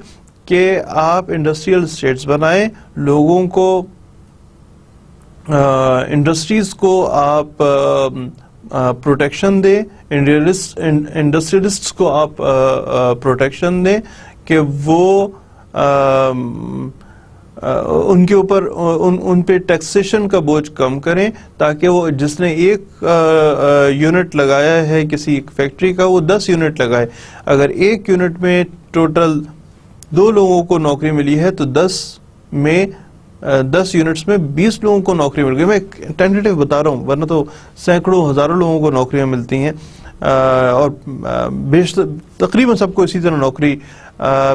کہ آپ انڈسٹریل اسٹیٹس بنائیں, لوگوں کو انڈسٹریز کو آپ پروٹیکشن دیں, انڈسٹریلسٹس کو آپ پروٹیکشن دیں کہ وہ ان کے اوپر ان پہ ٹیکسیشن کا بوجھ کم کریں, تاکہ وہ جس نے ایک یونٹ لگایا ہے کسی فیکٹری کا وہ 10 یونٹ لگائے. اگر ایک یونٹ میں ٹوٹل 2 لوگوں کو نوکری ملی ہے تو 10 یونٹس میں 20 لوگوں کو نوکری مل گئی. میں ٹینٹیٹیو بتا رہا ہوں, ورنہ تو سینکڑوں ہزاروں لوگوں کو نوکریاں ملتی ہیں, اور بیشتر تقریباً سب کو اسی طرح نوکری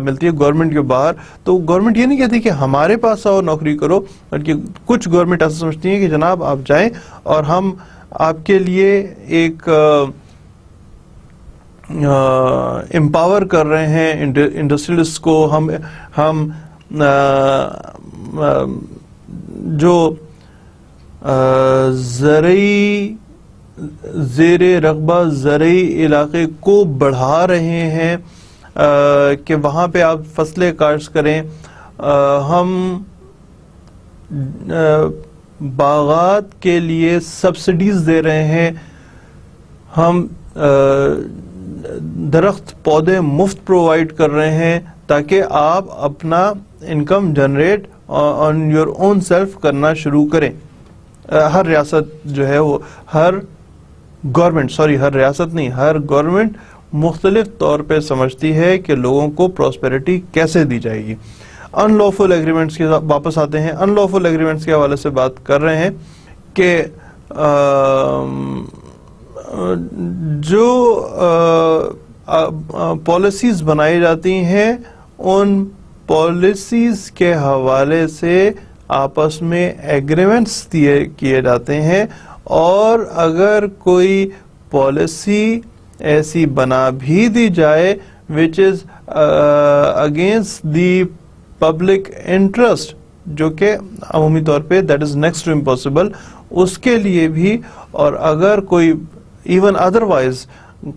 ملتی ہے گورنمنٹ کے باہر. تو گورنمنٹ یہ نہیں کہتی کہ ہمارے پاس آؤ نوکری کرو, بلکہ کچھ گورنمنٹ ایسا سمجھتی ہیں کہ جناب آپ جائیں اور ہم آپ کے لیے ایک امپاور کر رہے ہیں انڈسٹریلسٹ کو. ہم جو زرعی زیر رقبہ زرعی علاقے کو بڑھا رہے ہیں کہ وہاں پہ آپ فصلیں کاشت کریں, ہم باغات کے لیے سبسڈیز دے رہے ہیں, ہم درخت پودے مفت پرووائڈ کر رہے ہیں تاکہ آپ اپنا income generate on your own self کرنا شروع کریں. ہر ریاست جو ہے وہ ہر ریاست نہیں, ہر گورنمنٹ مختلف طور پہ سمجھتی ہے کہ لوگوں کو پراسپیرٹی کیسے دی جائے گی. ان لافل ایگریمنٹس کے واپس آتے ہیں. ان لافل ایگریمنٹس کے حوالے سے بات کر رہے ہیں کہ جو پالیسیز بنائی جاتی ہیں ان پالیسیز کے حوالے سے آپس میں ایگریمنٹس کیے جاتے ہیں, اور اگر کوئی پالیسی ایسی بنا بھی دی جائے which is against the public interest, جو کہ عمومی طور پہ that is next to impossible, اس کے لیے بھی, اور اگر کوئی even otherwise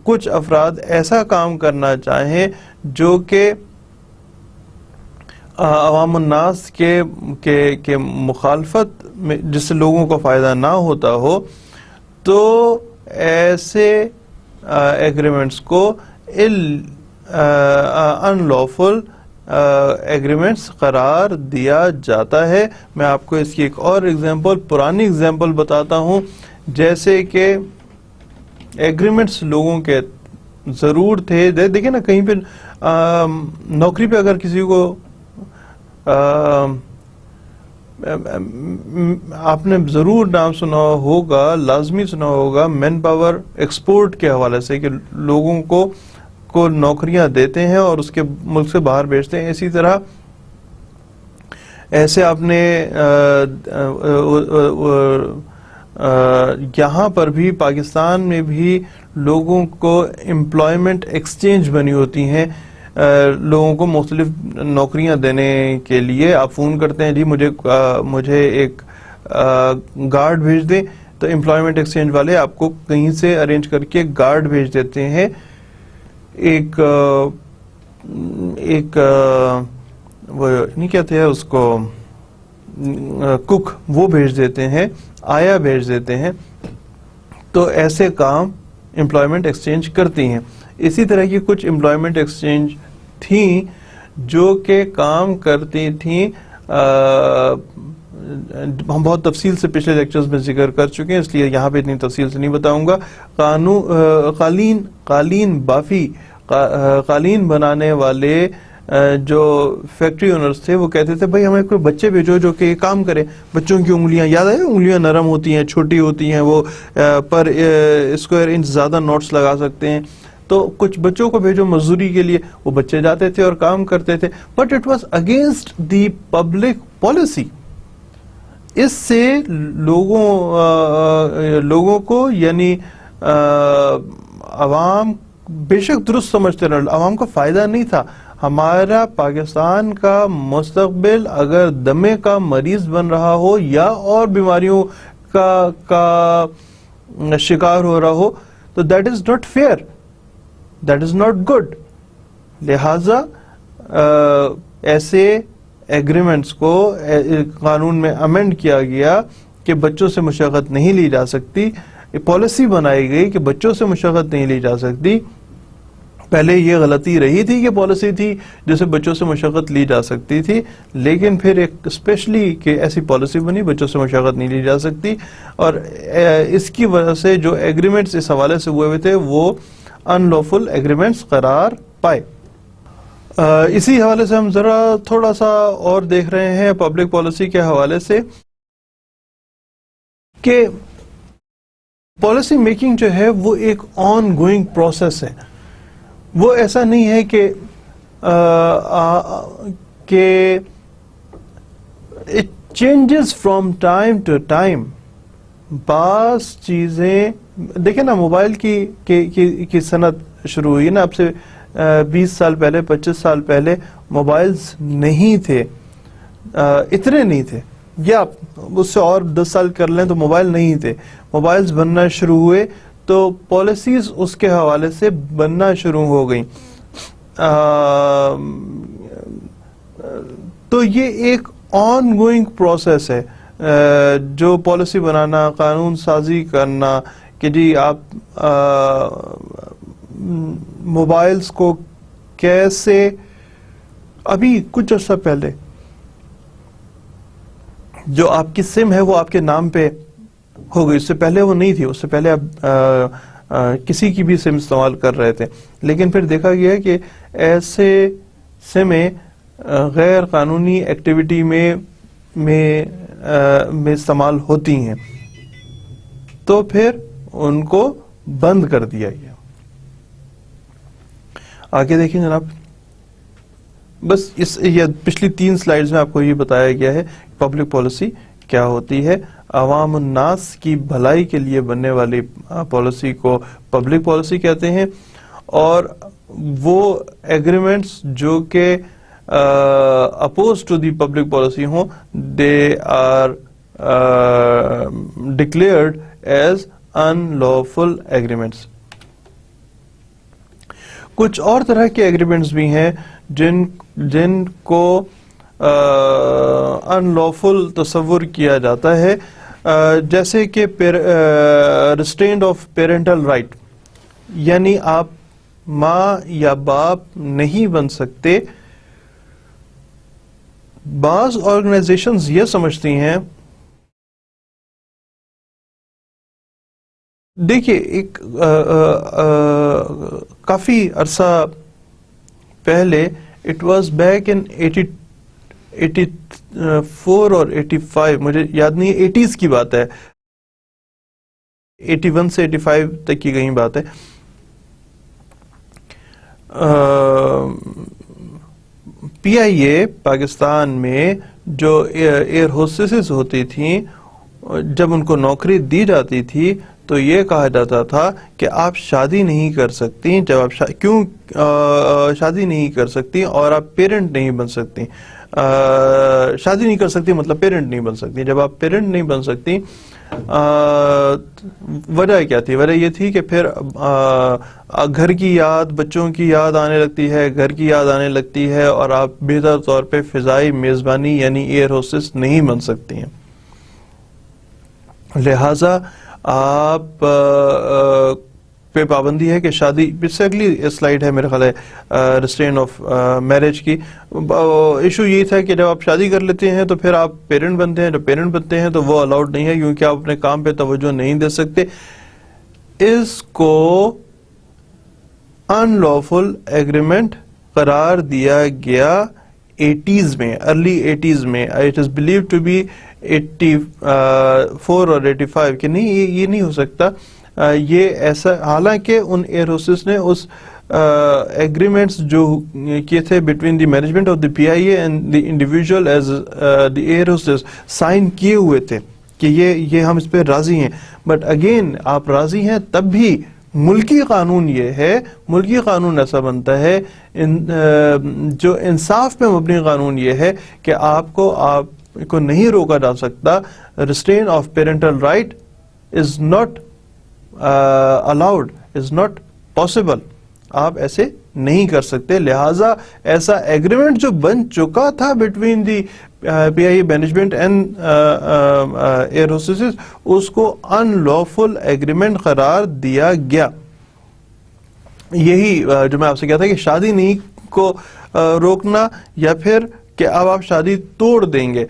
کچھ افراد ایسا کام کرنا چاہیں جو کہ عوام الناس کے مخالفت میں جس سے لوگوں کو فائدہ نہ ہوتا ہو, تو ایسے ایگریمنٹس کو ان لافل ایگریمنٹس قرار دیا جاتا ہے. میں آپ کو اس کی ایک اور ایگزامپل, پرانی ایگزامپل بتاتا ہوں. جیسے کہ ایگریمنٹس لوگوں کے ضرور تھے, دیکھیں نا کہیں پہ نوکری پہ اگر کسی کو آپ نے ضرور نام سنا ہوگا, لازمی سنا ہوگا, مین پاور ایکسپورٹ کے حوالے سے, کہ لوگوں کو نوکریاں دیتے ہیں اور اس کے ملک سے باہر بھیجتے ہیں. اسی طرح ایسے آپ نے یہاں پر بھی پاکستان میں بھی لوگوں کو امپلائمنٹ ایکسچینج بنی ہوتی ہیں, لوگوں کو مختلف نوکریاں دینے کے لیے. آپ فون کرتے ہیں, جی مجھے ایک گارڈ بھیج دیں, تو امپلائمنٹ ایکسچینج والے آپ کو کہیں سے ارینج کر کے گارڈ بھیج دیتے ہیں, ایک وہ نہیں کہتے ہیں اس کو, کک, وہ بھیج دیتے ہیں, آیا بھیج دیتے ہیں. تو ایسے کام امپلائمنٹ ایکسچینج کرتی ہیں. اسی طرح کی کچھ امپلائمنٹ ایکسچینج تھیں جو کہ کام کرتی تھیں, ہم بہت تفصیل سے پچھلے لیکچرز میں ذکر کر چکے ہیں, اس لیے یہاں پہ اتنی تفصیل سے نہیں بتاؤں گا. قالین بافی, قالین بنانے والے جو فیکٹری اونرز تھے وہ کہتے تھے بھائی ہمیں کوئی بچے بھیجو جو کہ کام کرے. بچوں کی انگلیاں, یاد ہے, انگلیاں نرم ہوتی ہیں, چھوٹی ہوتی ہیں, وہ پر اسکوائر انچ زیادہ نوٹس لگا سکتے ہیں. تو کچھ بچوں کو بھیجو مزدوری کے لیے, وہ بچے جاتے تھے اور کام کرتے تھے, but it was against the public policy. اس سے لوگوں کو یعنی عوام بے شک درست سمجھتے رہے, عوام کو فائدہ نہیں تھا. ہمارا پاکستان کا مستقبل اگر دمے کا مریض بن رہا ہو یا اور بیماریوں کا شکار ہو رہا ہو تو that is not fair, that is not good. لہذا ایسے ایگریمنٹس کو قانون میں امینڈ کیا گیا کہ بچوں سے مشقت نہیں لی جا سکتی, پالیسی بنائی گئی کہ بچوں سے مشقت نہیں لی جا سکتی. پہلے یہ غلطی رہی تھی کہ پالیسی تھی جسے بچوں سے مشقت لی جا سکتی تھی, لیکن پھر ایک اسپیشلی کہ ایسی پالیسی بنی بچوں سے مشقت نہیں لی جا سکتی, اور اس کی وجہ سے جو ایگریمنٹس اس حوالے سے ہوئے تھے وہ ان لافل ایگریمنٹس قرار پائے. اسی حوالے سے ہم ذرا تھوڑا سا اور دیکھ رہے ہیں پبلک پالیسی کے حوالے سے کہ پالیسی میکنگ جو ہے وہ ایک آن گوئنگ پروسیس ہے. وہ ایسا نہیں ہے کہ it changes from time to time. بعض چیزیں دیکھیں نا, موبائل کی صنعت شروع ہوئی نا, اب سے 20 سال پہلے 25 سال پہلے موبائلز نہیں تھے, اتنے نہیں تھے, یا اس سے اور 10 سال کر لیں تو موبائل نہیں تھے. موبائلز بننا شروع ہوئے تو پالیسیز اس کے حوالے سے بننا شروع ہو گئیں. تو یہ ایک آن گوئنگ پروسیس ہے, جو پالیسی بنانا, قانون سازی کرنا کہ جی آپ موبائلز کو کیسے, ابھی کچھ عرصہ پہلے جو آپ کی سم ہے وہ آپ کے نام پہ ہو گئی, اس سے پہلے وہ نہیں تھی, اس سے پہلے آپ کسی کی بھی سم استعمال کر رہے تھے, لیکن پھر دیکھا گیا کہ ایسے سمیں غیر قانونی ایکٹیویٹی میں استعمال ہوتی ہیں, تو پھر ان کو بند کر دیا گیا. آگے دیکھیں جناب, بس یہ پچھلی 3 سلائیڈز میں آپ کو یہ بتایا گیا ہے پبلک پالیسی کیا ہوتی ہے. عوام الناس کی بھلائی کے لیے بننے والی پالیسی کو پبلک پالیسی کہتے ہیں, اور وہ ایگریمنٹس جو کہ oppose to the public policy ہوں they are declared as unlawful agreements. کچھ اور طرح کے ایگریمنٹس بھی ہیں جن کو ان لافل تصور کیا جاتا ہے, جیسے کہ ریسٹرینٹ آف پیرنٹل رائٹ, یعنی آپ ماں یا باپ نہیں بن سکتے. بعض آرگنائزیشنز یہ سمجھتی ہیں, دیکھیے ایک کافی عرصہ پہلے, اٹ واز بیک ان 84 اور 85, مجھے یاد نہیں, 80s کی بات ہے, 81 سے 85 تک کی کہیں بات ہے. پی آئی اے پاکستان میں جو ایئر ہوسٹسز ہوتی تھیں, جب ان کو نوکری دی جاتی تھی تو یہ کہا جاتا تھا کہ آپ شادی نہیں کر سکتی. جب آپ کیوں شادی نہیں کر سکتی اور آپ پیرنٹ نہیں بن سکتی, شادی نہیں کر سکتی مطلب پیرنٹ نہیں بن سکتی. جب آپ پیرنٹ نہیں بن سکتی, وجہ کیا تھی؟ وجہ یہ تھی کہ پھر گھر کی یاد, بچوں کی یاد آنے لگتی ہے, گھر کی یاد آنے لگتی ہے, اور آپ بہتر طور پہ فضائی میزبانی یعنی ایئر ہوسٹس نہیں بن سکتی ہیں. لہذا آپ پہ پابندی ہے کہ شادی, اس سے اگلی سلائیڈ ہے میرے خیال ہے ریسٹرین آف میرج کی. ایشو یہی تھا کہ جب آپ شادی کر لیتے ہیں تو پھر آپ پیرنٹ بنتے ہیں, جب پیرنٹ بنتے ہیں تو وہ الاؤڈ نہیں ہے کیونکہ آپ اپنے کام پہ توجہ نہیں دے سکتے. اس کو ان لافل ایگریمنٹ قرار دیا گیا 80s میں, ارلی 80s میں. It is believed to be 84 اور 85 کہ نہیں, یہ نہیں ہو سکتا. یہ ایسا، حالانکہ ان ایئر ہوسٹس نے اس ایگریمنٹس جو کیے تھے between the management of the P I A and the individual as the air hostess, sign کیے ہوئے تھے کہ یہ ہم اس پہ راضی ہیں، بٹ اگین آپ راضی ہیں تب بھی ملکی قانون یہ ہے، ملکی قانون ایسا بنتا ہے، جو انصاف پہ مبنی قانون یہ ہے کہ آپ کو نہیں روکا جا سکتا. Restrain of parental right is not allowed, is not possible, آپ ایسے نہیں کر سکتے. لہٰذا ایسا ایگریمنٹ جو بن چکا تھا between the P I A management and air hostesses, اس کو ان لافل ایگریمنٹ قرار دیا گیا. یہی جو میں آپ سے کہتا کہ شادی نہیں کو روکنا، یا پھر کہ اب آپ شادی توڑ دیں گے.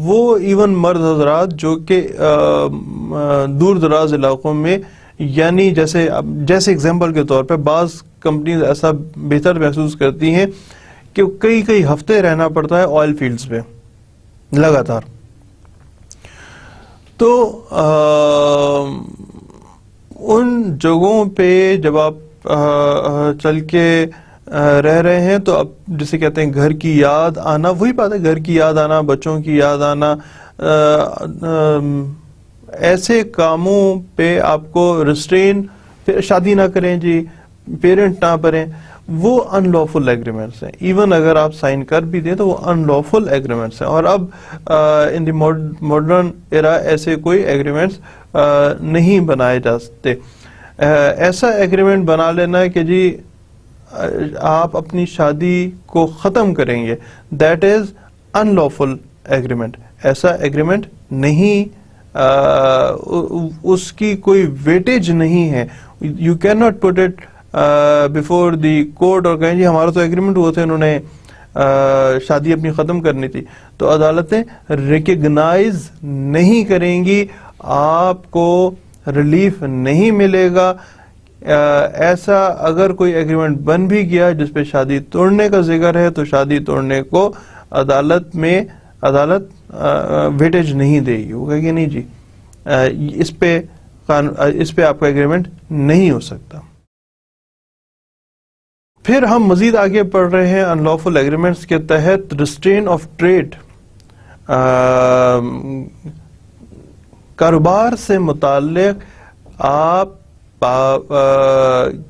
وہ ایون مرد حضرات جو کہ دور دراز علاقوں میں، یعنی جیسے اگزامپل کے طور پہ بعض کمپنیز ایسا بہتر محسوس کرتی ہیں کہ کئی ہفتے رہنا پڑتا ہے آئل فیلڈز پہ لگاتار، تو ان جگہوں پہ جب آپ چل کے رہ رہے ہیں تو اب جسے کہتے ہیں گھر کی یاد آنا، وہی بات ہے، گھر کی یاد آنا، بچوں کی یاد آنا، ایسے کاموں پہ آپ کو ریسٹرین، پھر شادی نہ کریں جی، پیرنٹ نہ بنیں، وہ ان لافل ایگریمنٹس ہیں. ایون اگر آپ سائن کر بھی دیں تو وہ ان لافل ایگریمنٹس ہیں. اور اب ان دی ماڈرن ایرا ایسے کوئی ایگریمنٹس نہیں بنائے جا سکتے. ایسا ایگریمنٹ بنا لینا کہ جی آپ اپنی شادی کو ختم کریں گے، that is in lawful agreement. ایسا ایگریمنٹ نہیں، اس کی کوئی ویٹیج نہیں ہے. You can not put it before the court اور کہیں جی ہمارا تو ایگریمنٹ ہوا تھا، انہوں نے شادی اپنی ختم کرنی تھی. تو عدالتیں ریکگنائز نہیں کریں گی، آپ کو ریلیف نہیں ملے گا. ایسا اگر کوئی ایگریمنٹ بن بھی گیا جس پہ شادی توڑنے کا ذکر ہے تو شادی توڑنے کو عدالت ویٹیج نہیں دے گی. وہ کہے گی نہیں جی اس پہ آپ کا ایگریمنٹ نہیں ہو سکتا. پھر ہم مزید آگے پڑھ رہے ہیں ان لافل ایگریمنٹس کے تحت ریسٹرین آف ٹریڈ. کاروبار سے متعلق آپ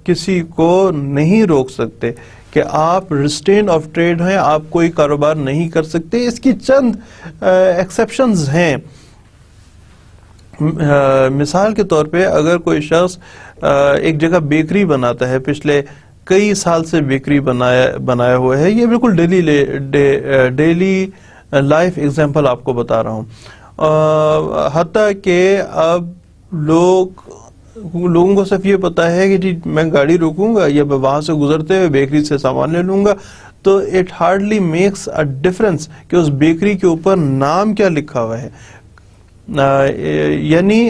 کسی کو نہیں روک سکتے کہ آپ ریسٹرین آف ٹریڈ ہیں، آپ کوئی کاروبار نہیں کر سکتے. اس کی چند ایکسیپشنز ہیں. مثال کے طور پہ اگر کوئی شخص ایک جگہ بیکری بناتا ہے، پچھلے کئی سال سے بیکری بنایا ہوا ہے، یہ بالکل ڈیلی لائف ایگزامپل آپ کو بتا رہا ہوں. حتیٰ کہ اب لوگوں کو صرف یہ پتا ہے کہ جی میں گاڑی روکوں گا یا میں وہاں سے گزرتے ہوئے بیکری سے سامان لے لوں گا، تو it hardly makes a difference کہ اس بیکری کے اوپر نام کیا لکھا ہوا ہے. یعنی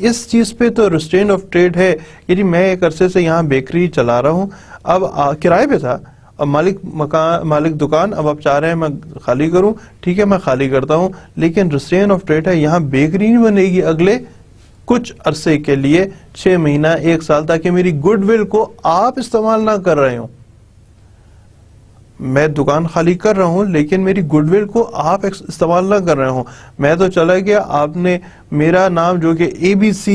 اس چیز پہ تو ریسٹرین آف ٹریڈ ہے کہ جی میں ایک عرصے سے یہاں بیکری چلا رہا ہوں، اب کرائے پہ تھا، اب مالک دکان اب آپ چاہ رہے ہیں میں خالی کروں، ٹھیک ہے میں خالی کرتا ہوں، لیکن ریسٹرین آف ٹریڈ ہے، یہاں بیکری نہیں بنے گی اگلے کچھ عرصے کے لیے، 6 مہینہ 1 سال، تاکہ میری گڈ ول کو آپ استعمال نہ کر رہے ہوں. میں دکان خالی کر رہا ہوں لیکن میری گڈ ول کو آپ استعمال نہ کر رہے ہوں. میں تو چلا گیا، آپ نے میرا نام جو کہ ABC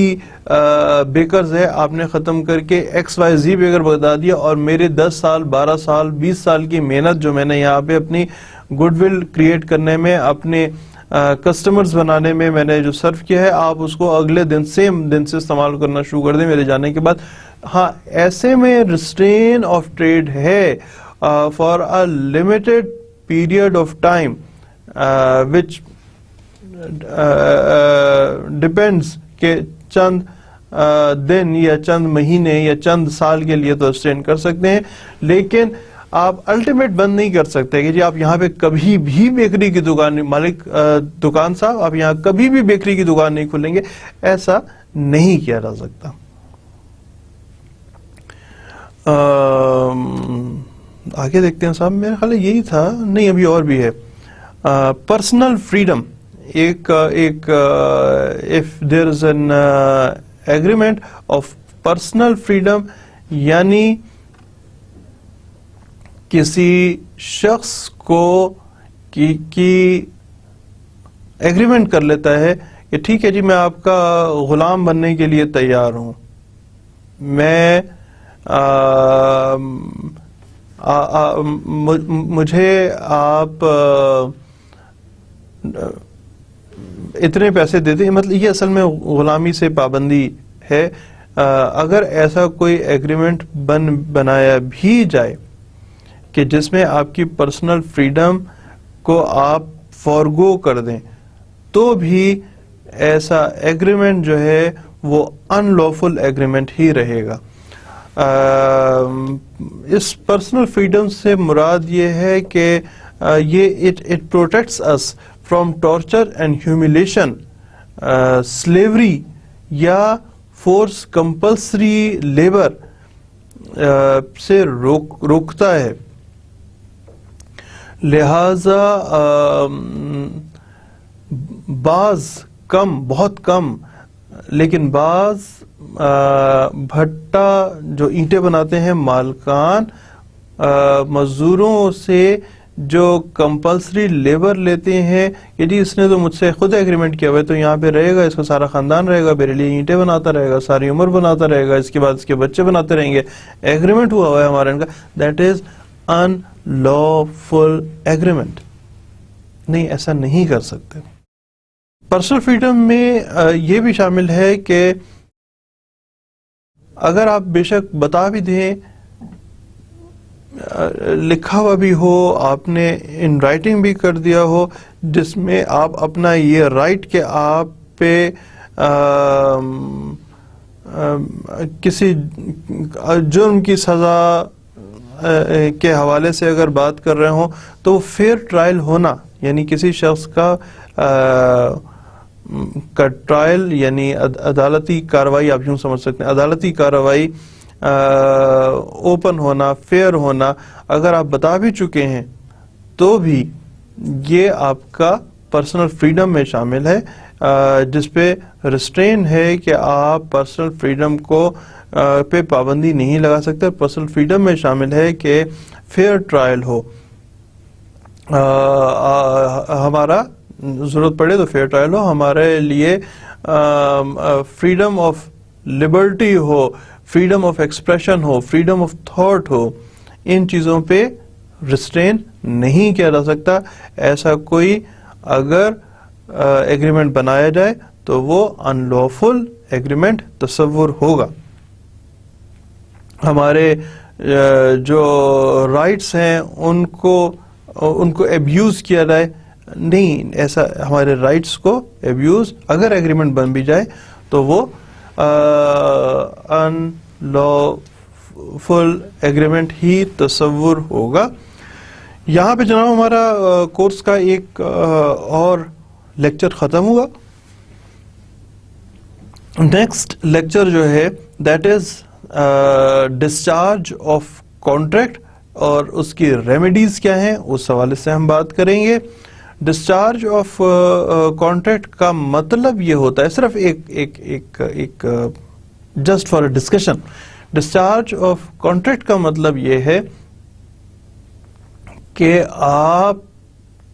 بیکرز ہے آپ نے ختم کر کے XYZ بیکر بتا دیا، اور میرے 10 سال 12 سال 20 سال کی محنت جو میں نے یہاں پہ اپنی گڈ ول کریٹ کرنے میں، اپنے کسٹمرز بنانے میں میں نے جو صرف کیا ہے، آپ اس کو اگلے دن سیم دن سے استعمال کرنا شروع کر دیں میرے جانے کے بعد. ہاں ایسے میں ریسٹرین آف ٹریڈ ہے for a limited period of time which depends کہ چند دن یا چند مہینے یا چند سال کے لیے تو ریسٹرین کر سکتے ہیں، لیکن آپ الٹیمیٹ بند نہیں کر سکتے کہ جی آپ یہاں پہ کبھی بھی بیکری کی دکان، مالک دکان صاحب آپ یہاں کبھی بھی بیکری کی دکان نہیں کھولیں گے. ایسا نہیں کیا جا سکتا. آگے دیکھتے ہیں صاحب، میرے خیال یہی تھا، نہیں ابھی اور بھی ہے. پرسنل فریڈم، ایک if there is an agreement of personal freedom, یعنی کسی شخص کو کی ایگریمنٹ کر لیتا ہے کہ ٹھیک ہے جی میں آپ کا غلام بننے کے لیے تیار ہوں، میں مجھے آپ اتنے پیسے دیتے ہیں، مطلب یہ اصل میں غلامی سے پابندی ہے. اگر ایسا کوئی ایگریمنٹ بنایا بھی جائے کہ جس میں آپ کی پرسنل فریڈم کو آپ فورگو کر دیں، تو بھی ایسا ایگریمنٹ جو ہے وہ ان لافل ایگریمنٹ ہی رہے گا. اس پرسنل فریڈم سے مراد یہ ہے کہ یہ it protects us from torture and humiliation, slavery یا فورس کمپلسری لیبر سے روکتا ہے. لہذا بعض کم، بہت کم لیکن بعض بھٹا جو اینٹیں بناتے ہیں مالکان مزدوروں سے جو کمپلسری لیبر لیتے ہیں کہ جی اس نے تو مجھ سے خود ایگریمنٹ کیا ہوا ہے تو یہاں پہ رہے گا، اس کا سارا خاندان رہے گا، میرے لیے اینٹیں بناتا رہے گا، ساری عمر بناتا رہے گا، اس کے بعد اس کے بچے بناتے رہیں گے، ایگریمنٹ ہوا ہوا ہے ہمارا ان کا، that is in lawful agreement. نہیں، ایسا نہیں کر سکتے. پرسنل فریڈم میں یہ بھی شامل ہے کہ اگر آپ بے شک بتا بھی دیں، لکھا ہوا بھی ہو، آپ نے ان رائٹنگ بھی کر دیا ہو، جس میں آپ اپنا یہ رائٹ کہ آپ پہ کسی جرم کی سزا کے حوالے سے اگر بات کر رہے ہوں تو فیئر ٹرائل ہونا، یعنی کسی شخص کا ٹرائل یعنی عدالتی کارروائی، آپ یوں سمجھ سکتے ہیں عدالتی کارروائی اوپن ہونا، فیئر ہونا، اگر آپ بتا بھی چکے ہیں تو بھی یہ آپ کا پرسنل فریڈم میں شامل ہے، جس پہ ریسٹرین ہے کہ آپ پرسنل فریڈم کو پہ پابندی نہیں لگا سکتے. پرسنل فریڈم میں شامل ہے کہ فیئر ٹرائل ہو، ہمارا ضرورت پڑے تو فیئر ٹرائل ہو، ہمارے لیے فریڈم آف لبرٹی ہو، فریڈم آف ایکسپریشن ہو، فریڈم آف تھاٹ ہو. ان چیزوں پہ ریسٹرین نہیں کیا جا سکتا. ایسا کوئی اگر ایگریمنٹ بنایا جائے تو وہ ان لافل ایگریمنٹ تصور ہوگا. ہمارے جو رائٹس ہیں ان کو ایبیوز کیا جائے، نہیں، ایسا ہمارے رائٹس کو ایبیوز اگر ایگریمنٹ بن بھی جائے تو وہ ان لافل ایگریمنٹ ہی تصور ہوگا. یہاں پہ جناب ہمارا کورس کا ایک اور لیکچر ختم ہوا. نیکسٹ لیکچر جو ہے that is discharge of contract, اور اس کی ریمیڈیز کیا ہیں اس حوالے سے ہم بات کریں گے. ڈسچارج آف کانٹریکٹ کا مطلب یہ ہوتا ہے، صرف ایک just for a discussion, discharge of contract کا مطلب یہ ہے کہ آپ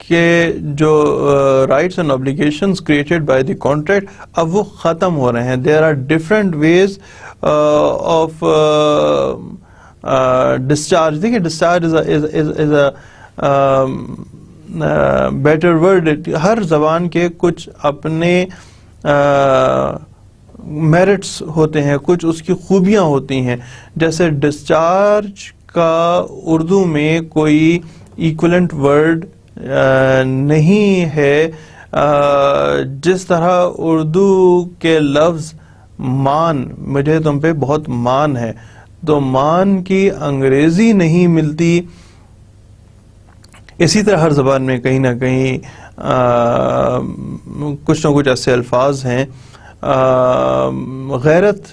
کے جو rights and obbligations created by the contract اب وہ ختم ہو رہے ہیں. There are different ways of discharge. دیکھیے discharge is a better word. ہر زبان کے کچھ اپنے میرٹس ہوتے ہیں، کچھ اس کی خوبیاں ہوتی ہیں. جیسے ڈسچارج کا اردو میں کوئی ایکولنٹ ورڈ نہیں ہے، جس طرح اردو کے لفظ مان، مجھے تم پہ بہت مان ہے، تو مان کی انگریزی نہیں ملتی. اسی طرح ہر زبان میں کہیں نہ کہیں کچھ نہ کچھ ایسے الفاظ ہیں. غیرت،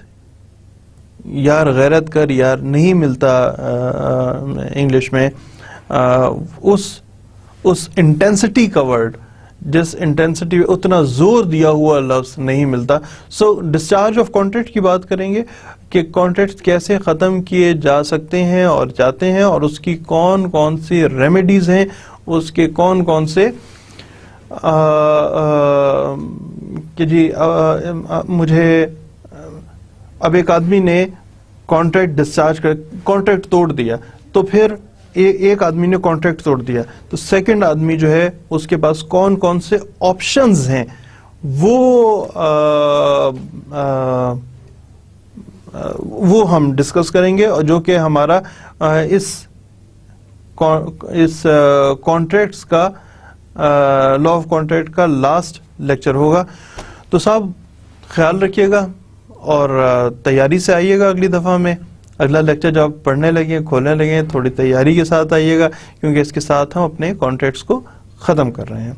یار غیرت کر، یار نہیں ملتا انگلش میں. اس انٹینسٹی کا ورڈ جس انٹینسٹی اتنا زور دیا ہوا لفظ نہیں ملتا. سو ڈسچارج آف کانٹریکٹ کی بات کریں گے کہ کانٹریکٹ کیسے ختم کیے جا سکتے ہیں اور جاتے ہیں, اور اس کی کون کون سی ریمیڈیز ہیں, اس کے کون کون سے کہ جی مجھے اب ایک آدمی نے کانٹریکٹ ڈسچارج کر کانٹریکٹ توڑ دیا, تو پھر ایک آدمی نے کانٹریکٹ توڑ دیا تو سیکنڈ آدمی جو ہے اس کے پاس کون کون سے آپشنز ہیں وہ ہم ڈسکس کریں گے, اور جو کہ ہمارا اس کانٹریکٹس کا لا آف کانٹریکٹ کا لاسٹ لیکچر ہوگا. تو صاحب خیال رکھیے گا اور تیاری سے آئیے گا اگلی دفعہ میں. اگلا لیکچر جب آپ پڑھنے لگیں, کھولنے لگیں, تھوڑی تیاری کے ساتھ آئیے گا, کیونکہ اس کے ساتھ ہم اپنے کانٹریکٹس کو ختم کر رہے ہیں.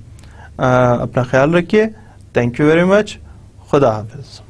اپنا خیال رکھیے. Thank you very much. خدا حافظ.